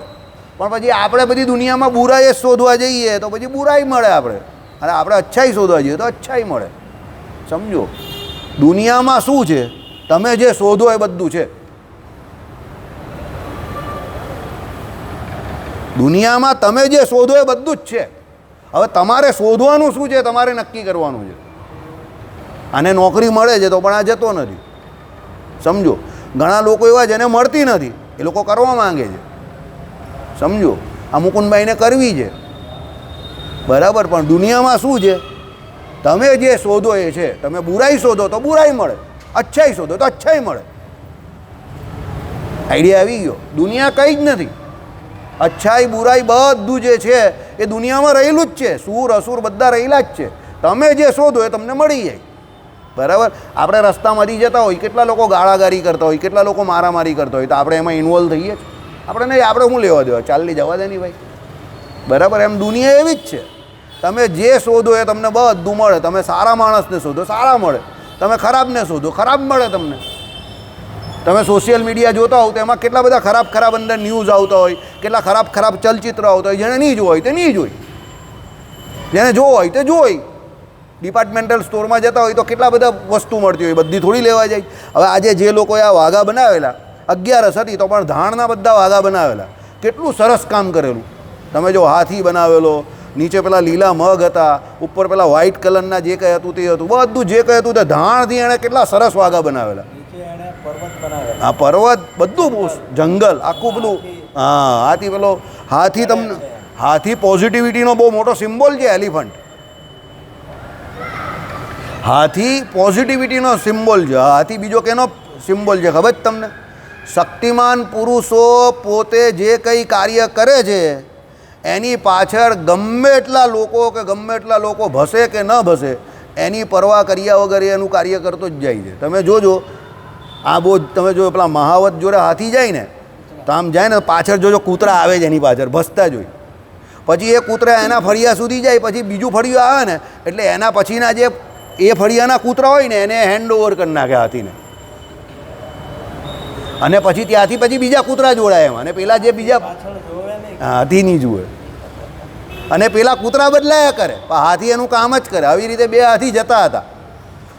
A: પણ પછી આપણે બધી દુનિયામાં બુરાઈ શોધવા જઈએ તો પછી બુરાઈ મળે આપણે, અને આપણે અચ્છાઈ શોધવા જઈએ તો અચ્છાઈ મળે. સમજો. દુનિયામાં શું છે, તમે જે શોધો એ બધું છે. દુનિયામાં તમે જે શોધો એ બધું જ છે. હવે તમારે શોધવાનું શું છે, તમારે નક્કી કરવાનું છે. આને નોકરી મળે છે તો પણ આ જતો નથી. સમજો. ઘણા લોકો એવા જેને મળતી નથી, એ લોકો કરવા માંગે છે. સમજો. આ મુકુંદભાઈને કરવી છે, બરાબર? પણ દુનિયામાં શું છે, તમે જે શોધો એ છે. તમે બુરાઈ શોધો તો બુરાઈ મળે, અચ્છાઈ શોધો તો અચ્છાઈ મળે. આઈડિયા આવી ગયો? દુનિયા કંઈ જ નથી. અચ્છાઈ બુરાઈ બધું જે છે એ દુનિયામાં રહેલું જ છે. સૂર અસુર બધા રહેલા જ છે. તમે જે શોધો એ તમને મળી જાય, બરાબર? આપણે રસ્તામાંથી જતા હોય, કેટલા લોકો ગાળાગારી કરતા હોય, કેટલા લોકો મારામારી કરતા હોય, તો આપણે એમાં ઇન્વોલ્વ થઈએ જ. આપણે નહીં, આપણે શું લેવા દેવા, ચાલની જવા દે નહીં ભાઈ, બરાબર? એમ દુનિયા એવી જ છે. તમે જે શોધો એ તમને બધું મળે. તમે સારા માણસને શોધો, સારા મળે. તમે ખરાબને શોધો, ખરાબ મળે તમને. તમે સોશિયલ મીડિયા જોતા હોવ તો એમાં કેટલા બધા ખરાબ ખરાબ અંદર ન્યૂઝ આવતા હોય, કેટલા ખરાબ ખરાબ ચલચિત્ર આવતા હોય. જેને નહીં જોવા હોય તે નહીં જોઈ, જેને જોવા હોય તે જોઈ. ડિપાર્ટમેન્ટલ સ્ટોરમાં જતા હોય તો કેટલા બધા વસ્તુ મળતી હોય, બધી થોડી લેવા જાય. હવે આજે જે લોકોએ આ વાઘા બનાવેલા, 11 હતી તો પણ ધાણના બધા વાઘા બનાવેલા, કેટલું સરસ કામ કરેલું. તમે જો હાથી બનાવેલો, નીચે પેલા લીલા મગ હતા, ઉપર પેલા વ્હાઇટ કલરના જે કંઈ હતું તે હતું, બધું જે કંઈ હતું તે ધાણથી એણે કેટલા સરસ વાઘા બનાવેલા.
B: નીચે એણે પર્વત બનાવેલા.
A: આ પર્વત બધું જંગલ આખું બધું. હા, હાથી પેલો હાથી તમને હાથી પોઝિટિવિટીનો બહુ મોટો સિમ્બોલ છે. એલિફન્ટ હાથી પોઝિટિવિટીનો સિમ્બોલ છે. હાથી બીજો કેનો સિમ્બોલ છે ખબર જ તમને? શક્તિમાન પુરુષો પોતે જે કંઈ કાર્ય કરે છે એની પાછળ ગમે એટલા લોકો ભસે કે ન ભસે એની પરવા કર્યા વગર એનું કાર્ય કરતો જ જાય છે. તમે જોજો, આ બહુ તમે જો પેલા મહાવત જોડે હાથી જાય ને તો આમ જાય ને પાછળ જોજો કૂતરા આવે છે એની પાછળ ભસતા જોઈ. પછી એ કૂતરા એના ફળિયા સુધી જાય, પછી બીજું ફળિયું આવે ને એટલે એના પછીના જે એ ફળિયાના કૂતરા હોય ને એને હેન્ડ ઓવર કરી નાખે હાથીને, અને પછી ત્યાંથી પછી બીજા કૂતરા જોડાય એમાં, અને પેલા જે બીજા
B: પાછળ જોવે નહીં.
A: હાથી નહીં જુએ, અને પેલા કૂતરા બદલાયા કરે પણ હાથી એનું કામ જ કરે. આવી રીતે બે હાથી જતા હતા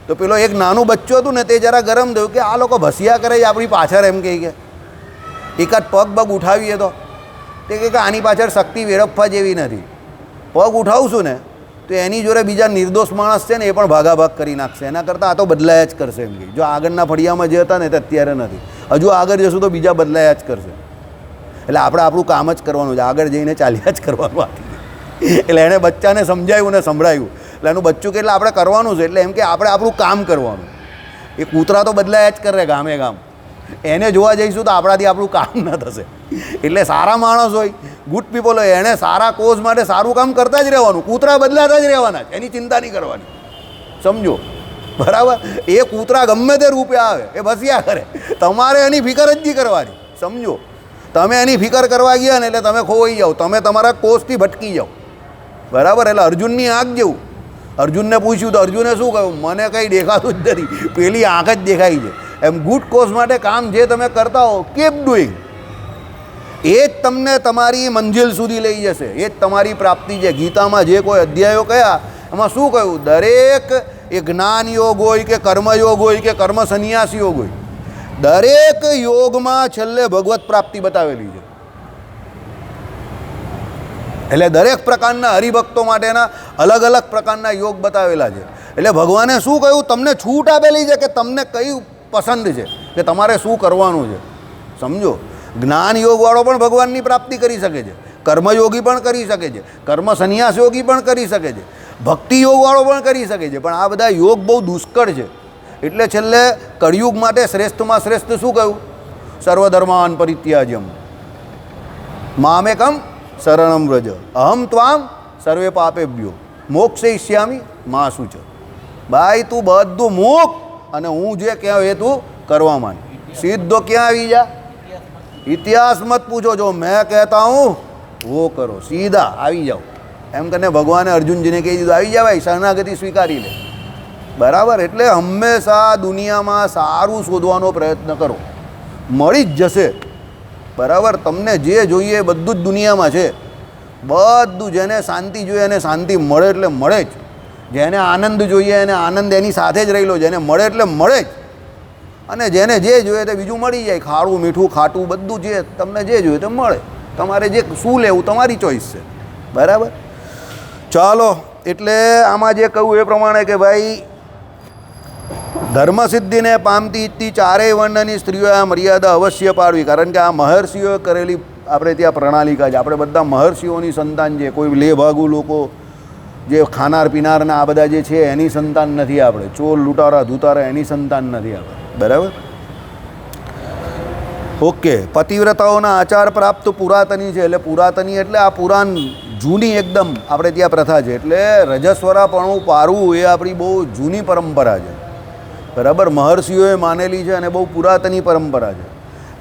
A: તો પેલો એક નાનું બચ્ચું હતું ને તે જરા ગરમ થયું કે આ લોકો ભસિયા કરે છે આપણી પાછળ, એમ કહે કે એકાદ પગ ઉઠાવીએ તો તે કહે કે આની પાછળ શક્તિ વેડફવા જેવી નથી. પગ ઉઠાવશું ને તો એની જોડે બીજા નિર્દોષ માણસ છે ને એ પણ ભાગાભાગ કરી નાખશે, એના કરતાં આ તો બદલાયા જ કરશે એમ કે. જો આગળના ફળિયામાં જે હતા ને તે અત્યારે નથી, હજુ આગળ જશું તો બીજા બદલાયા જ કરશે. એટલે આપણે આપણું કામ જ કરવાનું છે, આગળ જઈને ચાલ્યા જ કરવાનું હાથી. એટલે એણે બચ્ચાને સમજાવ્યું ને સંભળાવ્યું, એટલે એનું બચ્ચું કે એટલે આપણે કરવાનું છે, એટલે એમ કે આપણે આપણું કામ કરવાનું. એ કૂતરા તો બદલાયા જ કરે ગામે ગામ, એને જોવા જઈશું તો આપણાથી આપણું કામ ન થશે. એટલે સારા માણસ હોય, ગુડ પીપલ હોય, એણે સારા કોઝ માટે સારું કામ કરતા જ રહેવાનું, કૂતરા બદલાતા જ રહેવાના, એની ચિંતા નહીં કરવાની. સમજો બરાબર? એ કૂતરા ગમે તે રૂપે આવે એ ભસ્યા કરે, તમારે એની ફિકર જ નહીં કરવાની. સમજો, તમે એની ફિકર કરવા ગયા ને એટલે તમે ખોવાઈ જાઓ, તમે તમારા કોષથી ભટકી જાઓ. બરાબર? એટલે અર્જુનની આંખ જેવું. અર્જુનને પૂછ્યું તો અર્જુને શું કહ્યું? મને કંઈ દેખાતું જ નથી, પેલી આંખ જ દેખાય છે. એમ ગુડ કોઝ માટે કામ જે તમે કરતા હો કીપ ડુઈંગ, એ જ તમને તમારી મંજિલ સુધી લઈ જશે, એ જ તમારી પ્રાપ્તિ છે. ગીતામાં જે કોઈ અધ્યાયો કયા એમાં શું કહ્યું? દરેક એ જ્ઞાન યોગ હોય કે કર્મયોગ હોય કે કર્મ સંન્યાસ યોગ હોય, દરેક યોગમાં છેલ્લે ભગવત પ્રાપ્તિ બતાવેલી છે. એટલે દરેક પ્રકારના હરિભક્તો માટેના અલગ અલગ પ્રકારના યોગ બતાવેલા છે. એટલે ભગવાને શું કહ્યું? તમને છૂટ આપેલી છે કે તમને કઈ પસંદ છે કે તમારે શું કરવાનું છે. સમજો, જ્ઞાન યોગવાળો પણ ભગવાનની પ્રાપ્તિ કરી શકે છે, કર્મયોગી પણ કરી શકે છે, કર્મ સંન્યાસ યોગી પણ કરી શકે છે, ભક્તિ યોગવાળો પણ કરી શકે છે. પણ આ બધા યોગ બહુ દુષ્કળ છે. એટલે છેલ્લે કળિયુગ માટે શ્રેષ્ઠમાં શ્રેષ્ઠ શું કહ્યું? સર્વધર્માન પરિત્યાજ્યમ મામેકમ શરણમ વ્રજ અહમ ત્વામ સર્વે પાપેભ્યો મોક્ષયિષ્યામિ મા શુચ. ભાઈ તું બધું મૂક અને હું જે કહેવાય એ તું કરવા માંડ. સીધો ક્યાં આવી જા? ઇતિહાસ મત પૂછો, જો મેં કહેતા હું वो करो, सीधा આવી જાઓ. એમ કરીને ભગવાને અર્જુનજીને કહી દીધું આવી જાવ, શરણાગતિ સ્વીકારી લે. બરાબર? એટલે હંમેશા દુનિયામાં સારું શોધવાનો પ્રયત્ન કરો, મળી જ જશે. બરાબર? તમને જે જોઈએ એ બધું જ દુનિયામાં છે. બધું, જેને શાંતિ જોઈએ એને શાંતિ મળે એટલે મળે જ, જેને આનંદ જોઈએ એને આનંદ એની સાથે જ રહેલો, જેને મળે એટલે મળે જ, અને જેને જે જોઈએ તે બીજું મળી જાય. ખારું મીઠું ખાટું બધું જે તમને જે જોઈએ તે મળે. તમારે જે શું લેવું તમારી ચોઈસ છે. બરાબર? ચાલો, એટલે આમાં જે કહ્યું એ પ્રમાણે કે ભાઈ ધર્મસિદ્ધિને પામતી ઇત્તી ચારેય વર્ણની સ્ત્રીઓએ આ મર્યાદા અવશ્ય પાડવી. કારણ કે આ મહર્ષિઓએ કરેલી આપણે ત્યાં પ્રણાલિકા છે. આપણે બધા મહર્ષિઓની સંતાન છે. કોઈ લેભાગુ લોકો જે ખાનાર પીનારના આ બધા જે છે એની સંતાન નથી આપણે. ચોર લૂંટારા ધૂતારા એની સંતાન નથી આપણે. બરાબર? ઓકે. પતિવ્રતાઓના આચાર પ્રાપ્ત પુરાતની છે. એટલે પુરાતની એટલે આ પુરાણ જૂની એકદમ આપણે ત્યાં પ્રથા છે. એટલે રજસ્વરાપણું પારવું એ આપણી બહુ જૂની પરંપરા છે. બરાબર? મહર્ષિઓએ માનેલી છે અને બહુ પુરાતની પરંપરા છે.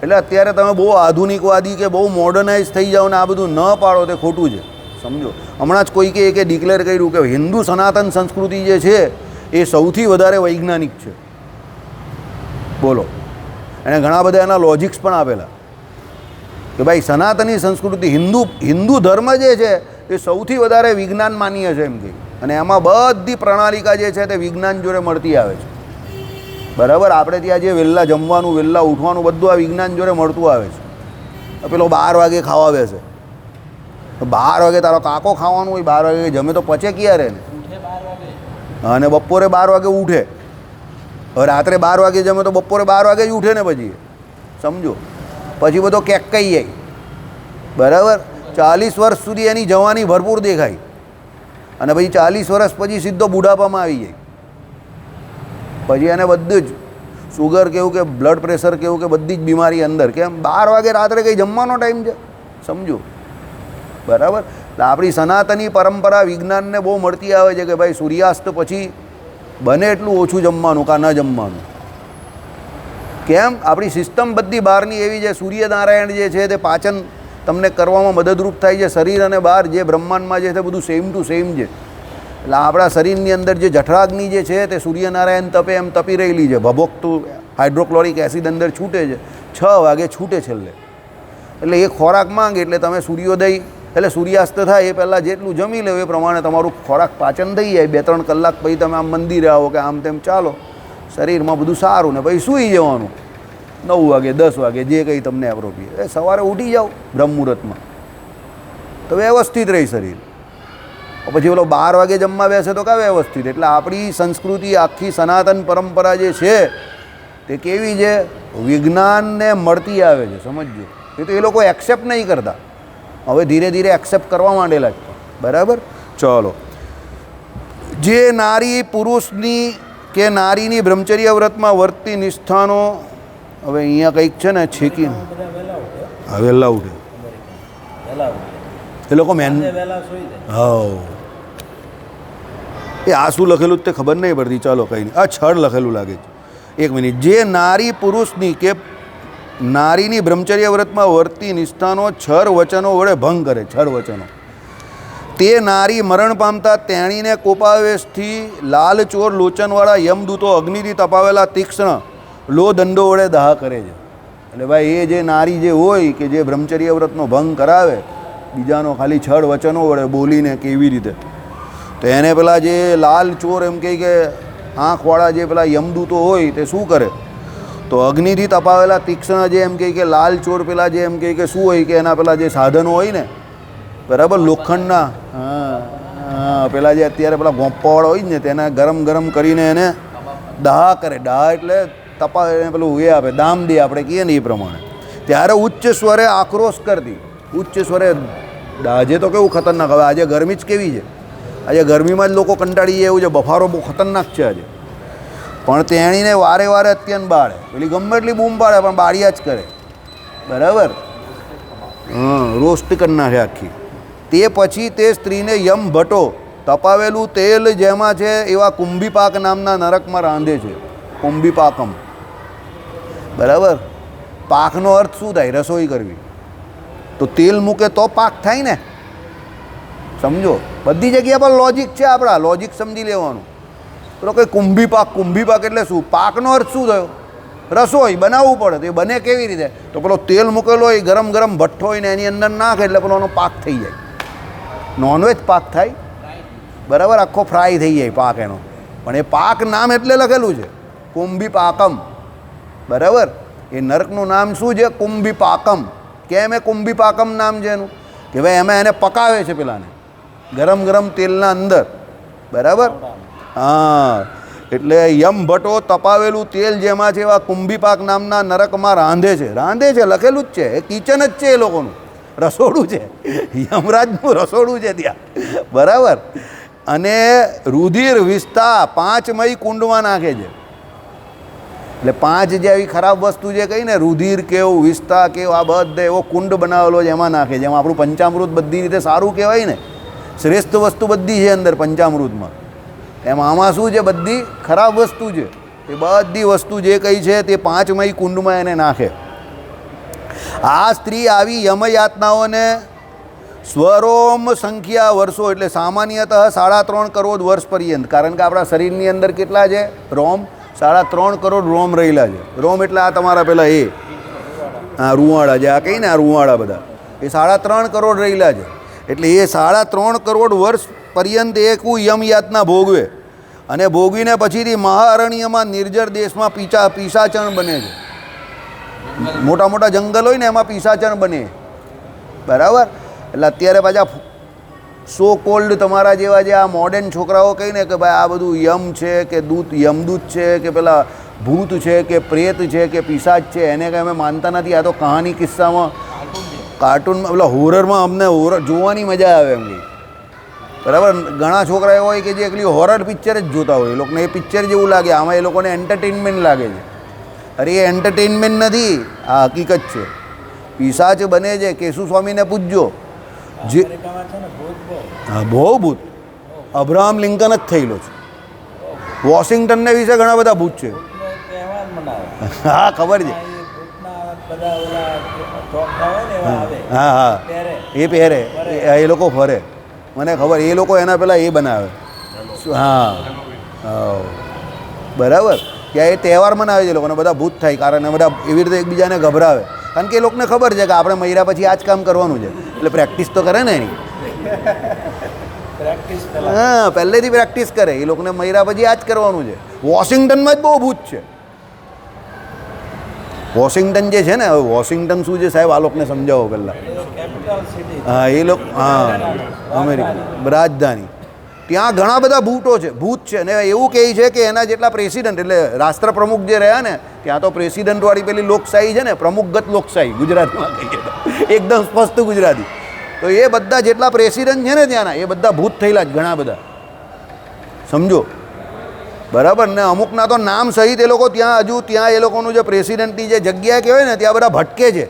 A: એટલે અત્યારે તમે બહુ આધુનિકવાદી કે બહુ મોડર્નાઇઝ થઈ જાઓ ને આ બધું ન પાડો તે ખોટું છે. સમજો, હમણાં જ કોઈ કે ડિક્લેર કર્યું કે હિન્દુ સનાતન સંસ્કૃતિ જે છે એ સૌથી વધારે વૈજ્ઞાનિક છે. બોલો, એણે ઘણા બધા એના લોજિક્સ પણ આપેલા કે ભાઈ સનાતની સંસ્કૃતિ હિન્દુ ધર્મ જે છે એ સૌથી વધારે વિજ્ઞાન માનીય છે એમ કે, અને એમાં બધી પ્રણાલિકા જે છે તે વિજ્ઞાન જોડે મળતી આવે છે. બરાબર? આપણે ત્યાં જે વહેલા જમવાનું વહેલા ઉઠવાનું બધું આ વિજ્ઞાન જોડે મળતું આવે છે. પેલો 12 વાગે ખાવા બેસે, 12 વાગે તારો કાકો ખાવાનું હોય, 12 વાગે જમે તો પચે ક્યારે ને?
B: ઉઠે 12 વાગે.
A: અને બપોરે 12 વાગે ઉઠે. હવે રાત્રે 12 વાગે જમે તો બપોરે 12 વાગે જ ઉઠે ને પછી, સમજો. પછી બધો કેકાઈ જાય, બરાબર. 40 વર્ષ સુધી એની જવાની ભરપૂર દેખાય અને પછી 40 વર્ષ પછી સીધો બુઢાપામાં આવી જાય. પછી એને બધું જ સુગર કેવું કે બ્લડ પ્રેશર કેવું કે બધી જ બીમારી અંદર. કેમ? 12 વાગે રાત્રે કંઈ જમવાનો ટાઈમ છે, સમજો, બરાબર. એટલે આપણી સનાતની પરંપરા વિજ્ઞાનને બહુ મળતી આવે છે કે ભાઈ સૂર્યાસ્ત પછી બને એટલું ઓછું જમવાનું કાં ન જમવાનું. કેમ? આપણી સિસ્ટમ બધી બહારની એવી છે. સૂર્યનારાયણ જે છે તે પાચન તમને કરવામાં મદદરૂપ થાય છે. શરીર અને બહાર જે બ્રહ્માંડમાં જે છે બધું સેમ ટુ સેમ છે. એટલે આપણા શરીરની અંદર જે જઠરાગ્નિ જે છે તે સૂર્યનારાયણ તપે એમ તપી રહેલી છે. ભભોગતું હાઇડ્રોક્લોરિક એસિડ અંદર છૂટે છે, 6 વાગે છૂટે છેલ્લે. એટલે એ ખોરાક માંગે એટલે તમે સૂર્યોદય એટલે સૂર્યાસ્ત થાય એ પહેલાં જેટલું જમી લો એ પ્રમાણે તમારું ખોરાક પાચન થઈ જાય. 2-3 કલાક પછી તમે આમ મંદિરે આવો કે આમ તેમ ચાલો, શરીરમાં બધું સારું ને પછી સૂઈ જવાનું 9 વાગે 10 વાગે જે કંઈ તમને એપ્રોપ્રિએટ. સવારે ઉઠી જાઓ બ્રહ્મ મુહૂર્તમાં તો વ્યવસ્થિત રહી શરીર. પછી ઓલો 12 વાગે જમવા બેસે તો કાં વ્યવસ્થિત. એટલે આપણી સંસ્કૃતિ આખી સનાતન પરંપરા જે છે તે કેવી છે? વિજ્ઞાનને મળતી આવે છે, સમજજો. એ તો એ લોકો એક્સેપ્ટ નહીં કરતા, હવે ધીરે ધીરે એક્સેપ્ટ કરવા માંડેલા છે, બરાબર. ચલો, જે નારી પુરુષની કે નારીની બ્રહ્મચર્ય વ્રતમાં વર્તી નિષ્ઠાનો, હવે અહીંયા કંઈક છે ને છેકીને
B: બધા વહેલા ઉઠે.
A: હા વહેલા ઉઠે
B: વહેલા ઉઠે.
A: એ લોકો મેન.
B: વહેલા સૂઈ જાય.
A: હા, એ આ શું લખેલું જ તે ખબર નહીં પડતી. ચાલો કંઈ નહીં, આ છળ લખેલું લાગે છે. એક મિનિટ. જે નારી પુરુષની કે નારીની બ્રહ્મચર્ય વ્રતમાં વર્તી નિષ્ઠાનો છર વચનો વડે ભંગ કરે, છર વચનો, તે નારી મરણ પામતા તેણીને કોપાવેશથી લાલ ચોર લોચનવાળા યમદૂતો અગ્નિથી તપાવેલા તીક્ષ્ણ લો દંડો વડે દાહ કરે છે. એટલે ભાઈ એ જે નારી જે હોય કે જે બ્રહ્મચર્ય વ્રતનો ભંગ કરાવે બીજાનો ખાલી છળ વચનો વડે બોલીને કેવી રીતે, તો એને પેલા જે લાલ ચોર એમ કહે કે આંખવાળા જે પેલા યમદૂતો હોય તે શું કરે? તો અગ્નિથી તપાવેલા તીક્ષ્ણ જે એમ કહે કે લાલ ચોર પેલા જે એમ કહે કે શું હોય કે એના પેલા જે સાધનો હોય ને, બરાબર, લોખંડના, હા પેલા જે અત્યારે પેલા ગોંપાવાળા હોય ને તેને ગરમ ગરમ કરીને એને દાહ કરે. દાહ એટલે તપાવે, એને પેલું એ આપે, દામ દે આપણે કહીએ ને એ પ્રમાણે. ત્યારે ઉચ્ચ સ્વરે આક્રોશ કરતી, ઉચ્ચ સ્વરે દાજે તો કેવું ખતરનાક. હવે આજે ગરમી જ કેવી છે, આજે ગરમીમાં જ લોકો કંટાળી જાય એવું છે. બફારો બહુ ખતરનાક છે આજે. પણ તેણીને વારે વારે અત્યંત બાળે, પેલી ગમે એટલી બૂમ પાડે પણ બાળ્યા જ કરે, બરાબર. રોસ્ટ કરી નાખે આખી. તે પછી તે સ્ત્રીને યમ ભટ્ટો તપાવેલું તેલ જેમાં છે એવા કુંભીપાક નામના નરકમાં રાંધે છે. કુંભીપાકમ, બરાબર. પાકનો અર્થ શું થાય? રસોઈ કરવી. તો તેલ મૂકે તો પાક થાય ને, સમજો. બધી જગ્યા પર લોજિક છે, આપણા લોજિક સમજી લેવાનું. પેલો કંઈ કુંભીપાક, કુંભીપાક એટલે શું? પાકનો અર્થ શું થયો? રસોઈ બનાવવું પડે. તો એ બને કેવી રીતે? તો પેલો તેલ મૂકેલો હોય, ગરમ ગરમ ભઠ્ઠો હોય ને એની અંદર નાખે એટલે પેલો એનો પાક થઈ જાય. નોનવેજ પાક થાય, બરાબર, આખો ફ્રાય થઈ જાય પાક એનો. પણ એ પાક નામ એટલે લખેલું છે કુંભીપાકમ, બરાબર. એ નરકનું નામ શું છે? કુંભીપાકમ. કેમ એ કુંભીપાકમ નામ છે એનું? કે ભાઈ એમાં એને પકાવે છે પેલાને ગરમ ગરમ તેલના અંદર, બરાબર. હા, એટલે યમ ભટ્ટો તપાવેલું તેલ જેમાં છે એવા કુંભીપાક નામના નરકમાં રાંધે છે. રાંધે છે લખેલું જ છે, એ કિચન જ છે, એ લોકોનું રસોડું છે, યમરાજનું રસોડું છે ત્યાં, બરાબર. અને રુધિર વિસ્તા 5મય કુંડમાં નાખે છે. એટલે 5 જે આવી ખરાબ વસ્તુ જે કહી ને, રુધિર કેવું, વિસ્તા કેવું, આ બધે એવો કુંડ બનાવેલો છે એમાં નાખે છે. એમાં આપણું પંચામૃત બધી રીતે સારું કહેવાય ને, શ્રેષ્ઠ વસ્તુ બધી છે અંદર પંચામૃતમાં. એમાં આમાં શું છે? બધી ખરાબ વસ્તુ છે. એ બધી વસ્તુ જે કંઈ છે તે 5મય કુંડમાં એને નાખે. આ સ્ત્રી આવી યમયાતનાઓને સ્વરોમ સંખ્યા વર્ષો, એટલે સામાન્યતઃ 3.5 કરોડ વર્ષ પર્યંત. કારણ કે આપણા શરીરની અંદર કેટલા છે રોમ? 3.5 કરોડ રોમ રહેલા છે. રોમ એટલે આ તમારા પેલા એ હા રૂવાડા જે આ કહી ને, આ રૂવાડા બધા એ 3.5 કરોડ રહેલા છે. એટલે એ 3.5 કરોડ વર્ષ પર્યંત એક યમયાતના ભોગવે અને ભોગવીને પછીથી મહાઅરણ્યમાં નિર્જર દેશમાં પીસાચણ બને છે. મોટા મોટા જંગલ હોય ને એમાં પીસાચણ બને, બરાબર. એટલે અત્યારે પાછા સો કોલ્ડ તમારા જેવા જે આ મોડર્ન છોકરાઓ કહીને કે ભાઈ આ બધું યમ છે કે દૂત યમદૂત છે કે પેલા ભૂત છે કે પ્રેત છે કે પિશાચ છે એને કંઈ અમે માનતા નથી. આ તો કહાની કિસ્સામાં કાર્ટૂનમાં પેલા હોરરમાં અમને હોરર જોવાની મજા આવે એમ કંઈ બરાબર. ઘણા છોકરા એવા હોય કે જે એકલી હોરર પિક્ચર જ જોતા હોય, એ લોકોને એ પિક્ચર જેવું લાગે, આમાં એ લોકોને એન્ટરટેનમેન્ટ લાગે છે. અરે એ એન્ટરટેનમેન્ટ નથી, આ હકીકત છે. પિશાચ બને છે. કેશુ સ્વામીને પૂછજો જે
B: અમેરિકામાં છે ને ભૂત બહુ.
A: હા બહુ ભૂત. અબ્રાહમ લિંકન જ થયેલો છે. વોશિંગ્ટનને વિશે ઘણા બધા ભૂત છે.
B: ભૂતનો એક તહેવાર મનાવે.
A: હા ખબર છે.
B: આ એ ભૂતના બધા ઓલા ચોકતા હોય ને એવા આવે.
A: હા હા
B: પહેરે.
A: એ પહેરે એ લોકો ફરે, મને ખબર. એ લોકો એના પહેલાં એ બનાવે. હા હા બરાબર. ત્યાં એ તહેવાર મનાવે છે એ લોકોને, બધા ભૂત થાય કારણ એ બધા એવી રીતે એકબીજાને ગભરાવે. કારણ કે એ લોકોને ખબર છે કે આપણે મર્યા પછી આ જ કામ કરવાનું છે, એટલે પ્રેક્ટિસ તો કરે ને એની.
B: પ્રેક્ટિસ પહેલા.
A: હા પહેલેથી પ્રેક્ટિસ કરે. એ લોકોને મર્યા પછી આ જ કરવાનું છે. વોશિંગ્ટનમાં જ બહુ ભૂત છે. વોશિંગ્ટન જે છે ને, હવે વોશિંગ્ટન શું છે સાહેબ, આ લોકોને સમજાવો પહેલાં.
B: Capital city.
A: હા એ લોકો, હા અમેરિકા રાજધાની. ત્યાં ઘણા બધા ભૂત છે અને એવું કહે છે કે એના જેટલા પ્રેસિડન્ટ એટલે રાષ્ટ્રપ્રમુખ જે રહ્યા ને, ત્યાં તો પ્રેસિડન્ટવાળી પેલી લોકશાહી છે ને, પ્રમુખગત લોકશાહી ગુજરાતીમાં કહીએ તો, એકદમ સ્પષ્ટ ગુજરાતી. તો એ બધા જેટલા પ્રેસિડન્ટ છે ને ત્યાંના, એ બધા ભૂત થયેલા જ ઘણા બધા, સમજો બરાબર ને. અમુકના તો નામ સહિત એ લોકો ત્યાં હજુ ત્યાં એ લોકોનું જે પ્રેસિડન્ટની જે જગ્યા કહેવાય ને ત્યાં બધા ભટકે છે.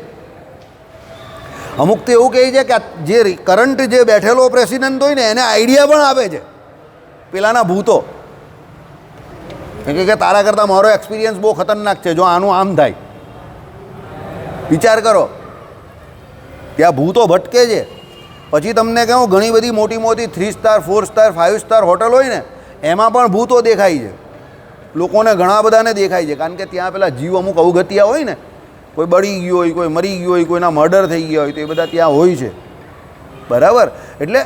A: અમુક તો એવું કહે છે કે જે કરંટ જે બેઠેલો પ્રેસિડન્ટ હોય ને એને આઈડિયા પણ આપે છે પેલાના ભૂતો, કે તારા કરતાં મારો એક્સપિરિયન્સ બહુ ખતરનાક છે, જો આનું આમ થાય. વિચાર કરો, ત્યાં ભૂતો ભટકે છે. પછી તમને કહું, ઘણી બધી મોટી મોટી 3 સ્ટાર 4 સ્ટાર 5 સ્ટાર હોટલ હોય ને એમાં પણ ભૂતો દેખાય છે. લોકોને ઘણા બધાને દેખાય છે, કારણ કે ત્યાં પેલા જીવ અમુક અવગત્યા હોય ને, કોઈ બળી ગયો હોય, કોઈ મરી ગયો હોય, કોઈના મર્ડર થઈ ગયા હોય, તો એ બધા ત્યાં હોય છે બરાબર. એટલે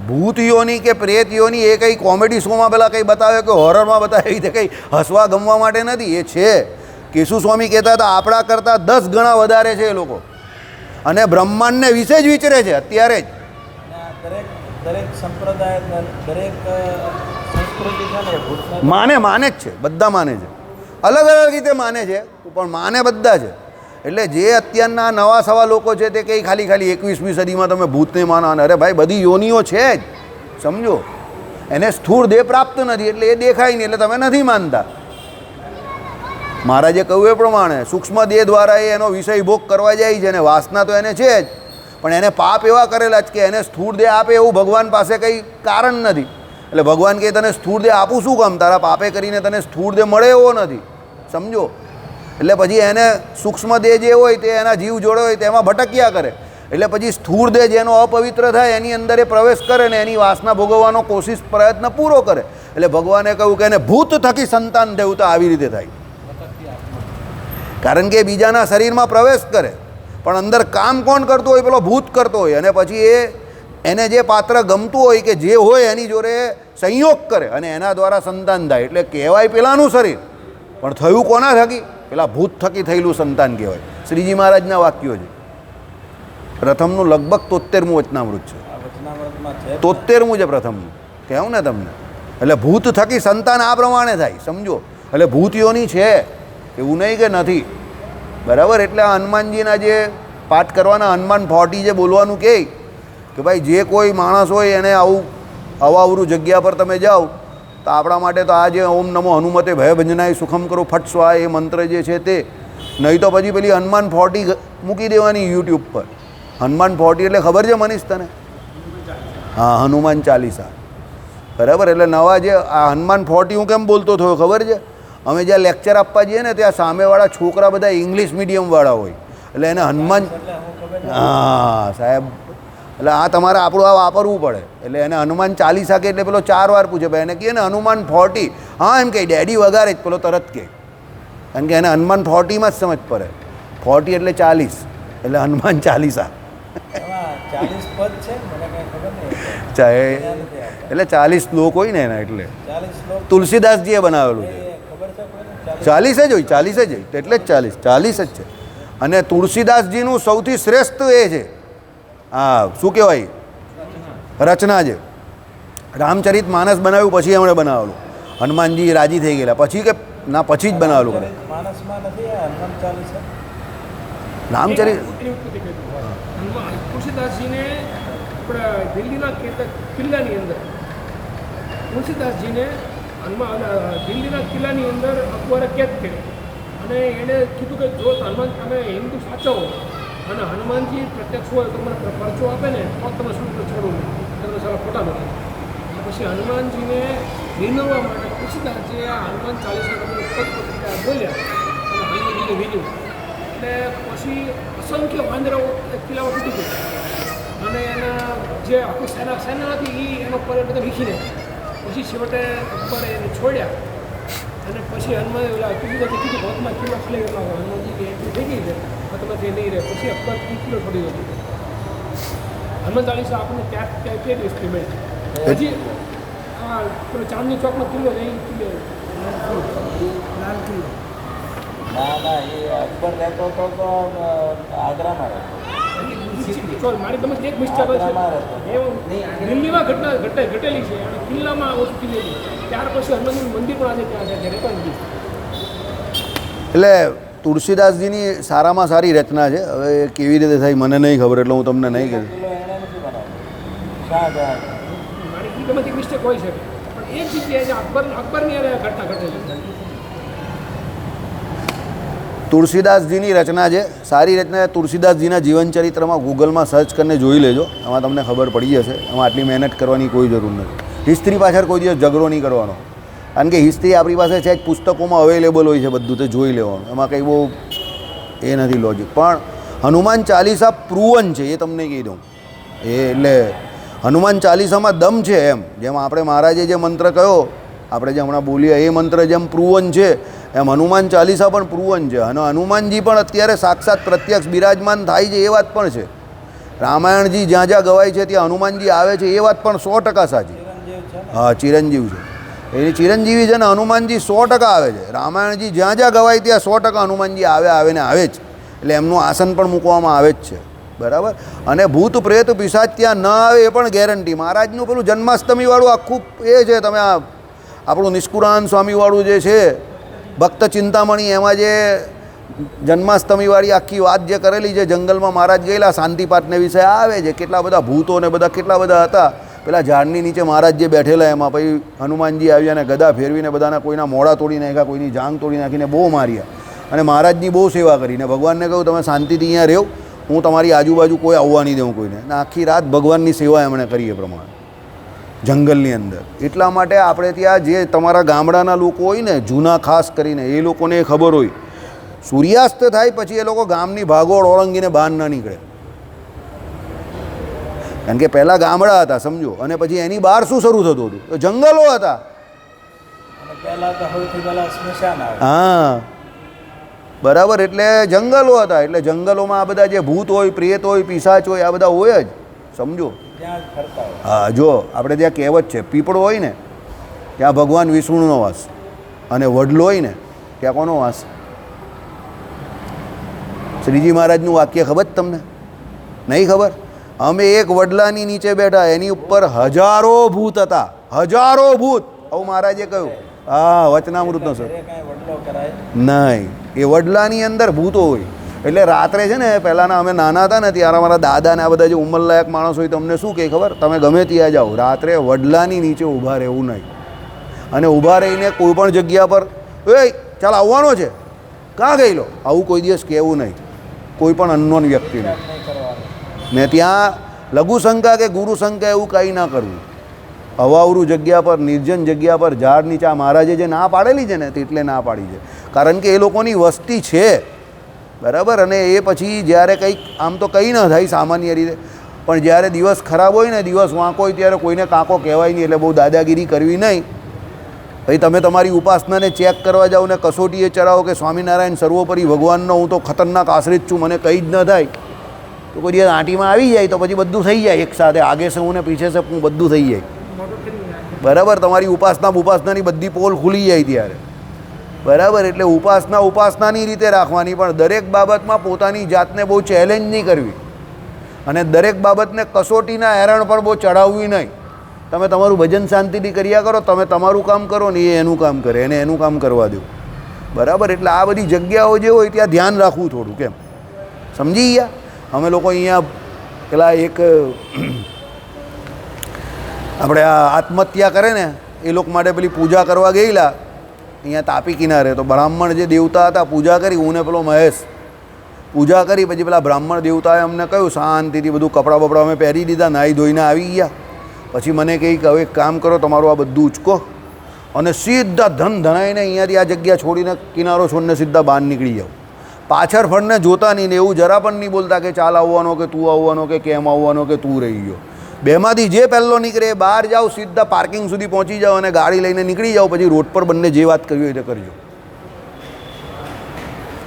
A: ભૂત યોની કે પ્રેત યોની એ કંઈ કોમેડી શોમાં પેલા કંઈ બતાવે કે હોરરમાં બતાવે એ રીતે કંઈ હસવા ગમવા માટે નથી. એ છે. કેશુ સ્વામી કહેતા હતા આપણા કરતાં 10 ગણા વધારે છે એ લોકો, અને બ્રહ્માંડને વિશે જ વિચરે છે અત્યારે જ.
B: દરેક સંપ્રદાય દરેક સંસ્કૃતિ છે ને ભૂતને
A: માને જ છે, બધા માને છે, અલગ અલગ રીતે માને છે પણ માને બધા છે. એટલે જે અત્યારના નવા સવા લોકો છે તે કંઈ ખાલી 21મી સદીમાં તમે ભૂતને માનો. અરે ભાઈ બધી યોનિઓ છે જ, સમજો. એને સ્થૂળ દેહ પ્રાપ્ત નથી એટલે એ દેખાય નહીં, એટલે તમે નથી માનતા. મહારાજે કહ્યું એ પ્રમાણે સૂક્ષ્મ દેહ દ્વારા એ એનો વિષય ભોગ કરવા જાય છે, અને વાસના તો એને છે જ, પણ એને પાપ એવા કરેલા જ કે એને સ્થૂળ દેહ આપે એવું ભગવાન પાસે કંઈ કારણ નથી. એટલે ભગવાન કહે તને સ્થૂળ દેહ આપું શું કામ, તારા પાપે કરીને તને સ્થૂળ દેહ મળે એવો નથી, સમજો. એટલે પછી એને સૂક્ષ્મ દેહ જે હોય તે એના જીવ જોડે હોય તેમાં ભટક્યા કરે. એટલે પછી સ્થૂળ દેહ જેનો અપવિત્ર થાય એની અંદર એ પ્રવેશ કરે ને એની વાસના ભોગવવાનો કોશિશ પ્રયત્ન પૂરો કરે. એટલે ભગવાને કહ્યું કે એને ભૂત થકી સંતાન દેવતા આવી રીતે થાય, કારણ કે બીજાના શરીરમાં પ્રવેશ કરે પણ અંદર કામ કોણ કરતું હોય, પેલો ભૂત કરતો હોય. અને પછી એને જે પાત્ર ગમતું હોય કે જે હોય એની જોડે સંયોગ કરે અને એના દ્વારા સંતાન થાય. એટલે કહેવાય પેલાનું શરીર, પણ થયું કોના થકી, પેલા ભૂત થકી થયેલું સંતાન કહેવાય. શ્રીજી મહારાજના વાક્યો છે. પ્રથમનું લગભગ 73મું વચનામૃત છે, 73મું છે પ્રથમનું, કહું ને તમને. એટલે ભૂત થકી સંતાન આ પ્રમાણે થાય, સમજો. એટલે ભૂતિઓની છે, એવું નહીં કે નથી, બરાબર. એટલે આ હનુમાનજીના જે પાઠ કરવાના, હનુમાન 40 જે બોલવાનું કહે કે ભાઈ જે કોઈ માણસ હોય એને આવું અવાવરું જગ્યા પર તમે જાઓ તો આપણા માટે તો આ જે ઓમ નમો હનુમતે ભય ભંજનાય સુખમ કરો ફટ સ્વા એ મંત્ર જે છે તે, નહીં તો પછી પેલી હનુમાન 40 મૂકી દેવાની યુટ્યુબ પર. હનુમાન 40 એટલે ખબર છે મનીષ તને? હા, હનુમાન ચાલીસા, બરાબર. એટલે નવા જે આ હનુમાન 40 હું કેમ બોલતો થયો ખબર છે? અમે જ્યાં લેક્ચર આપવા જઈએ ને ત્યાં સામેવાળા છોકરા બધા ઇંગ્લિશ મીડિયમવાળા હોય, એટલે એને હનુમાન, હા સાહેબ, એટલે આ તમારે આપણું આ વાપરવું પડે. એટલે એને હનુમાન ચાલીસા કે એટલે પેલો 4 વાર પૂછે, ભાઈ એને કહે ને હનુમાન 40, હા એમ કહે ડેડી વગારે જ પેલો તરત કહે, કારણ કે એને હનુમાન 40માં જ સમજ પડે. 40 એટલે 40, એટલે હનુમાન ચાલીસા.
B: 40 પદ છે, મને કંઈ ખબર નહીં.
A: ચાહે એટલે 40 શ્લોક હોય ને એના, એટલે
B: 40 શ્લોક
A: તુલસીદાસજીએ બનાવેલું છે.
B: ખબર છે કોઈને?
A: 40 જ હોય, 40 જ હોય, એટલે જ 40 જ છે. અને તુલસીદાસજીનું સૌથી શ્રેષ્ઠ એ છે હા શું કહેવાય રચના છે. રામચરિત માનસ બનાવ્યું પછી એમણે બનાવેલું. હનુમાનજી રાજી થઈ ગયેલા પછી કે ના પછી જ બનાવેલું કરે
B: માણસમાં નથી આ હનુમાન ચાલીસા
A: રામચરિત.
C: તુલસીદાસજીને આપણા દિલ્હીના કિલ્લાની અંદર તુલસીદાસજીને દિલ્હીના કિલ્લાની અંદર અકબરે કેદ કર્યો અને એણે કીધું કે જો હનુમાન તમે હિન્દુ સાચો હો અને હનુમાનજી પ્રત્યક્ષ હોય તો મને પરચો આપે ને તો તમે શું છોડવું તમે સારા ખોટા નથી. પછી હનુમાનજીને નિર્ણવવા માટે તુલસીદાસજીએ આ હનુમાન ચાલીસા પત્રિકા બોલ્યા અને હનુમાનજીને વિધ્યું એટલે પછી અસંખ્ય વાંદરાઓ કિલ્લામાં તૂટી ગયા અને એના જે આખું સેના હતી એ એનો પર બધા વીખીને પછી છેવટે અકબરે એને છોડ્યા અને પછી હનુમાન તુલસીદાસે કીધું ભગતમાં કિલ્લો ખાલી ગયેલો હનુમાનજી કે એટલી થઈ ગઈ છે ભગતમાંથી નહીં રહે પછી અકબર કિલ્લો છોડી દીધો. હનુમાન ચાલીસા આપણને ત્યાં કે દિવસથી મળે હજી આ પેલો ચાંદની ચોકનો કિલ્લો છે એ કિલ્લો લાલ કિલ્લો
B: ના એ અકબર રહેતો હતો તો આગ્રામાં રહેતો.
C: મારી તમે એક મિસ્ટેક છે દિલ્હીમાં ઘટેલી છે અને કિલ્લામાં વસ્તુ કિલ્લેલી ત્યાર પછી હનુમાનજીનું મંદિર પણ આજે ત્યાં છે રહેતો નથી.
A: એટલે તુલસીદાસજીની સારામાં સારી રચના છે. હવે એ કેવી રીતે થાય મને નહીં ખબર એટલે હું તમને નહીં કહું.
B: કિલ્લો એણે નથી બનાવ્યો શાહજહાં.
C: મારી ગમે તે મિસ્ટેક હોઈ શકે પણ એક જગ્યાએ જે અકબરની ઘટના ઘટેલી.
A: તુલસીદાસજીની રચના છે સારી રચના. તુલસીદાસજીના જીવનચરિત્રમાં ગૂગલમાં સર્ચ કરીને જોઈ લેજો એમાં તમને ખબર પડી જશે. એમાં આટલી મહેનત કરવાની કોઈ જરૂર નથી. હિસ્ટ્રી પાછળ કોઈ દિવસ ઝઘડો નહીં કરવાનો કારણ કે હિસ્ટ્રી આપણી પાસે છે જ પુસ્તકોમાં અવેલેબલ હોય છે બધું તે જોઈ લેવાનું. એમાં કંઈ બહુ એ નથી લોજિક. પણ હનુમાન ચાલીસા પ્રૂવન છે એ તમને કહી દઉં. એ એટલે હનુમાન ચાલીસામાં દમ છે એમ જેમ આપણે મહારાજે જે મંત્ર કહ્યો આપણે જે હમણાં બોલ્યા એ મંત્ર જેમ પ્રૂવન છે એમ હનુમાન ચાલીસા પણ પ્રૂવન છે. અને હનુમાનજી પણ અત્યારે સાક્ષાત પ્રત્યક્ષ બિરાજમાન થાય છે એ વાત પણ છે. રામાયણજી જ્યાં જ્યાં ગવાય છે ત્યાં હનુમાનજી આવે છે એ વાત પણ 100% સાચી. હા ચિરંજીવ છે એની ચિરંજીવી છે ને હનુમાનજી 100% આવે છે. રામાયણજી જ્યાં જ્યાં ગવાય ત્યાં 100% હનુમાનજી આવે ને આવે જ. એટલે એમનું આસન પણ મૂકવામાં આવે જ છે બરાબર. અને ભૂત પ્રેત પિશાચ ત્યાં ન આવે એ પણ ગેરંટી. મહારાજનું પેલું જન્માષ્ટમીવાળું આખું એ છે તમે આ આપણું નિષ્કુળાન સ્વામીવાળું જે છે ભક્ત ચિંતામણી એમાં જે જન્માષ્ટમીવાળી આખી વાત જે કરેલી છે જંગલમાં મહારાજ ગયેલા શાંતિપાઠને વિશે આવે છે કેટલા બધા ભૂતો ને બધા કેટલા બધા હતા. પેલા ઝાડની નીચે મહારાજ જે બેઠેલા એમાં પછી હનુમાનજી આવ્યા અને ગદા ફેરવીને બધાના કોઈના મોડા તોડી નાખ્યા કોઈની જાંગ તોડી નાખીને બહુ માર્યા અને મહારાજની બહુ સેવા કરીને ભગવાનને કહ્યું તમે શાંતિથી અહીંયા રહો હું તમારી આજુબાજુ કોઈ આવવા નહીં દઉં કોઈને. અને આખી રાત ભગવાનની સેવા એમણે કરી એ પ્રમાણે જંગલની અંદર. એટલા માટે આપણે ત્યાં જે તમારા ગામડાના લોકો હોય ને જૂના ખાસ કરીને એ લોકોને એ ખબર હોય સૂર્યાસ્ત થાય પછી એ લોકો ગામની ભાગોળ ઓળંગીને બહાર ન નીકળે કારણ કે પહેલાં ગામડા હતા સમજો અને પછી એની બહાર શું શરૂ થતું હતું તો જંગલો હતા.
B: અને પહેલાં તો સૌથી પહેલાં સ્મશાન આવે.
A: હા બરાબર એટલે જંગલો હતા એટલે જંગલોમાં આ બધા જે ભૂત હોય પ્રેત હોય પિશાચ હોય આ બધા હોય જ સમજો.
B: ત્યાં જ ફરતા હોય.
A: હા જો આપણે ત્યાં કહેવત છે પીપળો હોય ને ત્યાં ભગવાન વિષ્ણુનો વાસ અને વડલો હોય ને ત્યાં કોનો વાસ. શ્રીજી મહારાજનું વાક્ય ખબર જ તમને નહીં ખબર. અમે એક વડલાની નીચે બેઠા એની ઉપર હજારો ભૂત હતા હજારો ભૂત આવું મહારાજે કહ્યું. હા વચનામૃતનો સર
B: ઘરે કાંઈ વડલો કરાય
A: નહીં એ વડલાની અંદર ભૂતો હોય એટલે રાત્રે છે ને પહેલાંના અમે નાના હતા ને ત્યારે અમારા દાદા ને આ બધા જે ઉંમરલાયક માણસ હોય તમને શું કહે ખબર તમે ગમે ત્યાં જાઓ રાત્રે વડલાની નીચે ઊભા રહેવું નહીં અને ઊભા રહીને કોઈ પણ જગ્યા પર એ ચાલ આવવાનો છે કાં ગયેલો આવું કોઈ દિવસ કહેવું નહીં કોઈ પણ અનનોન વ્યક્તિને.
B: નહીં કરવાનું.
A: ને ત્યાં લઘુશંકા કે ગુરુશંકા એવું કંઈ ના કરવું. અવાવરું જગ્યા પર નિર્જન જગ્યા પર ઝાડ નીચે આ મહારાજે જે ના પાડેલી છે ને એટલે ના પાડી છે કારણ કે એ લોકોની વસ્તી છે બરાબર. અને એ પછી જ્યારે કંઈક આમ તો કંઈ ન થાય સામાન્ય રીતે પણ જ્યારે દિવસ ખરાબ હોય ને દિવસ વાંકો હોય ત્યારે કોઈને કાંકો કહેવાય નહીં એટલે બહુ દાદાગીરી કરવી નહીં. ભાઈ તમે તમારી ઉપાસનાને ચેક કરવા જાઓ ને કસોટીએ ચડાવો કે સ્વામિનારાયણ સર્વોપરી ભગવાનનો હું તો ખતરનાક આશ્રિત છું મને કંઈ જ ન થાય તો કોઈ દિવસ આંટીમાં આવી જાય તો પછી બધું થઈ જાય એકસાથે આગે સે હું ને પીછે સે હું બધું થઈ જાય બરાબર. તમારી ઉપાસનાની બધી પોલ ખુલી જાય ત્યારે બરાબર. એટલે ઉપાસનાની રીતે રાખવાની પણ દરેક બાબતમાં પોતાની જાતને બહુ ચેલેન્જ નહીં કરવી. અને દરેક બાબતને કસોટીના એરણ પર બહુ ચડાવવી નહીં. તમે તમારું ભજન શાંતિથી કર્યા કરો, તમે તમારું કામ કરો ને એ એનું કામ કરે, એને એનું કામ કરવા દો. બરાબર? એટલે આ બધી જગ્યાઓ જે હોય ત્યાં ધ્યાન રાખવું થોડું. કેમ સમજી ગયા? અમે લોકો અહીંયા પેલા એક આપણે આ આત્મહત્યા કરે ને એ લોકો માટે પેલી પૂજા કરવા ગયેલા અહીંયા તાપી કિનારે. તો બ્રાહ્મણ જે દેવતા હતા પૂજા કરી, હું ને પેલો મહેશ પૂજા કરી. પછી પેલા બ્રાહ્મણ દેવતાએ અમને કહ્યું શાંતિથી બધું કપડાં બપડા અમે પહેરી દીધા, નાહી ધોઈને આવી ગયા. પછી મને કહી કે હવે એક કામ કરો, તમારું આ બધું ઉચકો અને સીધા ધન ધનાઈને અહીંયાથી આ જગ્યા છોડીને કિનારો છોડીને સીધા બહાર નીકળી જાઓ. પાછળ ફળને જોતા નહીં ને એવું જરા પણ નહીં બોલતા કે ચાલ આવવાનો કે તું આવવાનો કે કેમ આવવાનો કે તું રહી ગયો. બેમાંથી જે પહેલો નીકળે એ બહાર જાઓ, સીધા પાર્કિંગ સુધી પહોંચી જાઓ અને ગાડી લઈને નીકળી જાઓ. પછી રોડ પર બંને જે વાત કરવી હોય તે કરજો.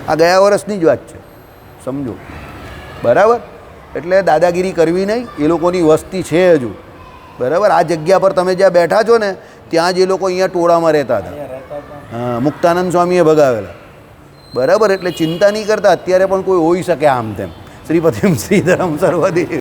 A: આ ગયા વર્ષની જ વાત છે, સમજો. બરાબર? એટલે દાદાગીરી કરવી નહીં. એ લોકોની વસ્તી છે હજુ. બરાબર? આ જગ્યા પર તમે જ્યાં બેઠા છો ને ત્યાં જ એ લોકો અહીંયા ટોળામાં રહેતા હતા.
B: અહીંયા રહેતા હતા.
A: હા, મુક્તાનંદ સ્વામીએ ભગાવેલા. બરાબર? એટલે ચિંતા નહીં કરતા. અત્યારે પણ કોઈ હોઈ શકે આમ તેમ. શ્રીપતિમ શ્રીધરમ સર્વદેવ.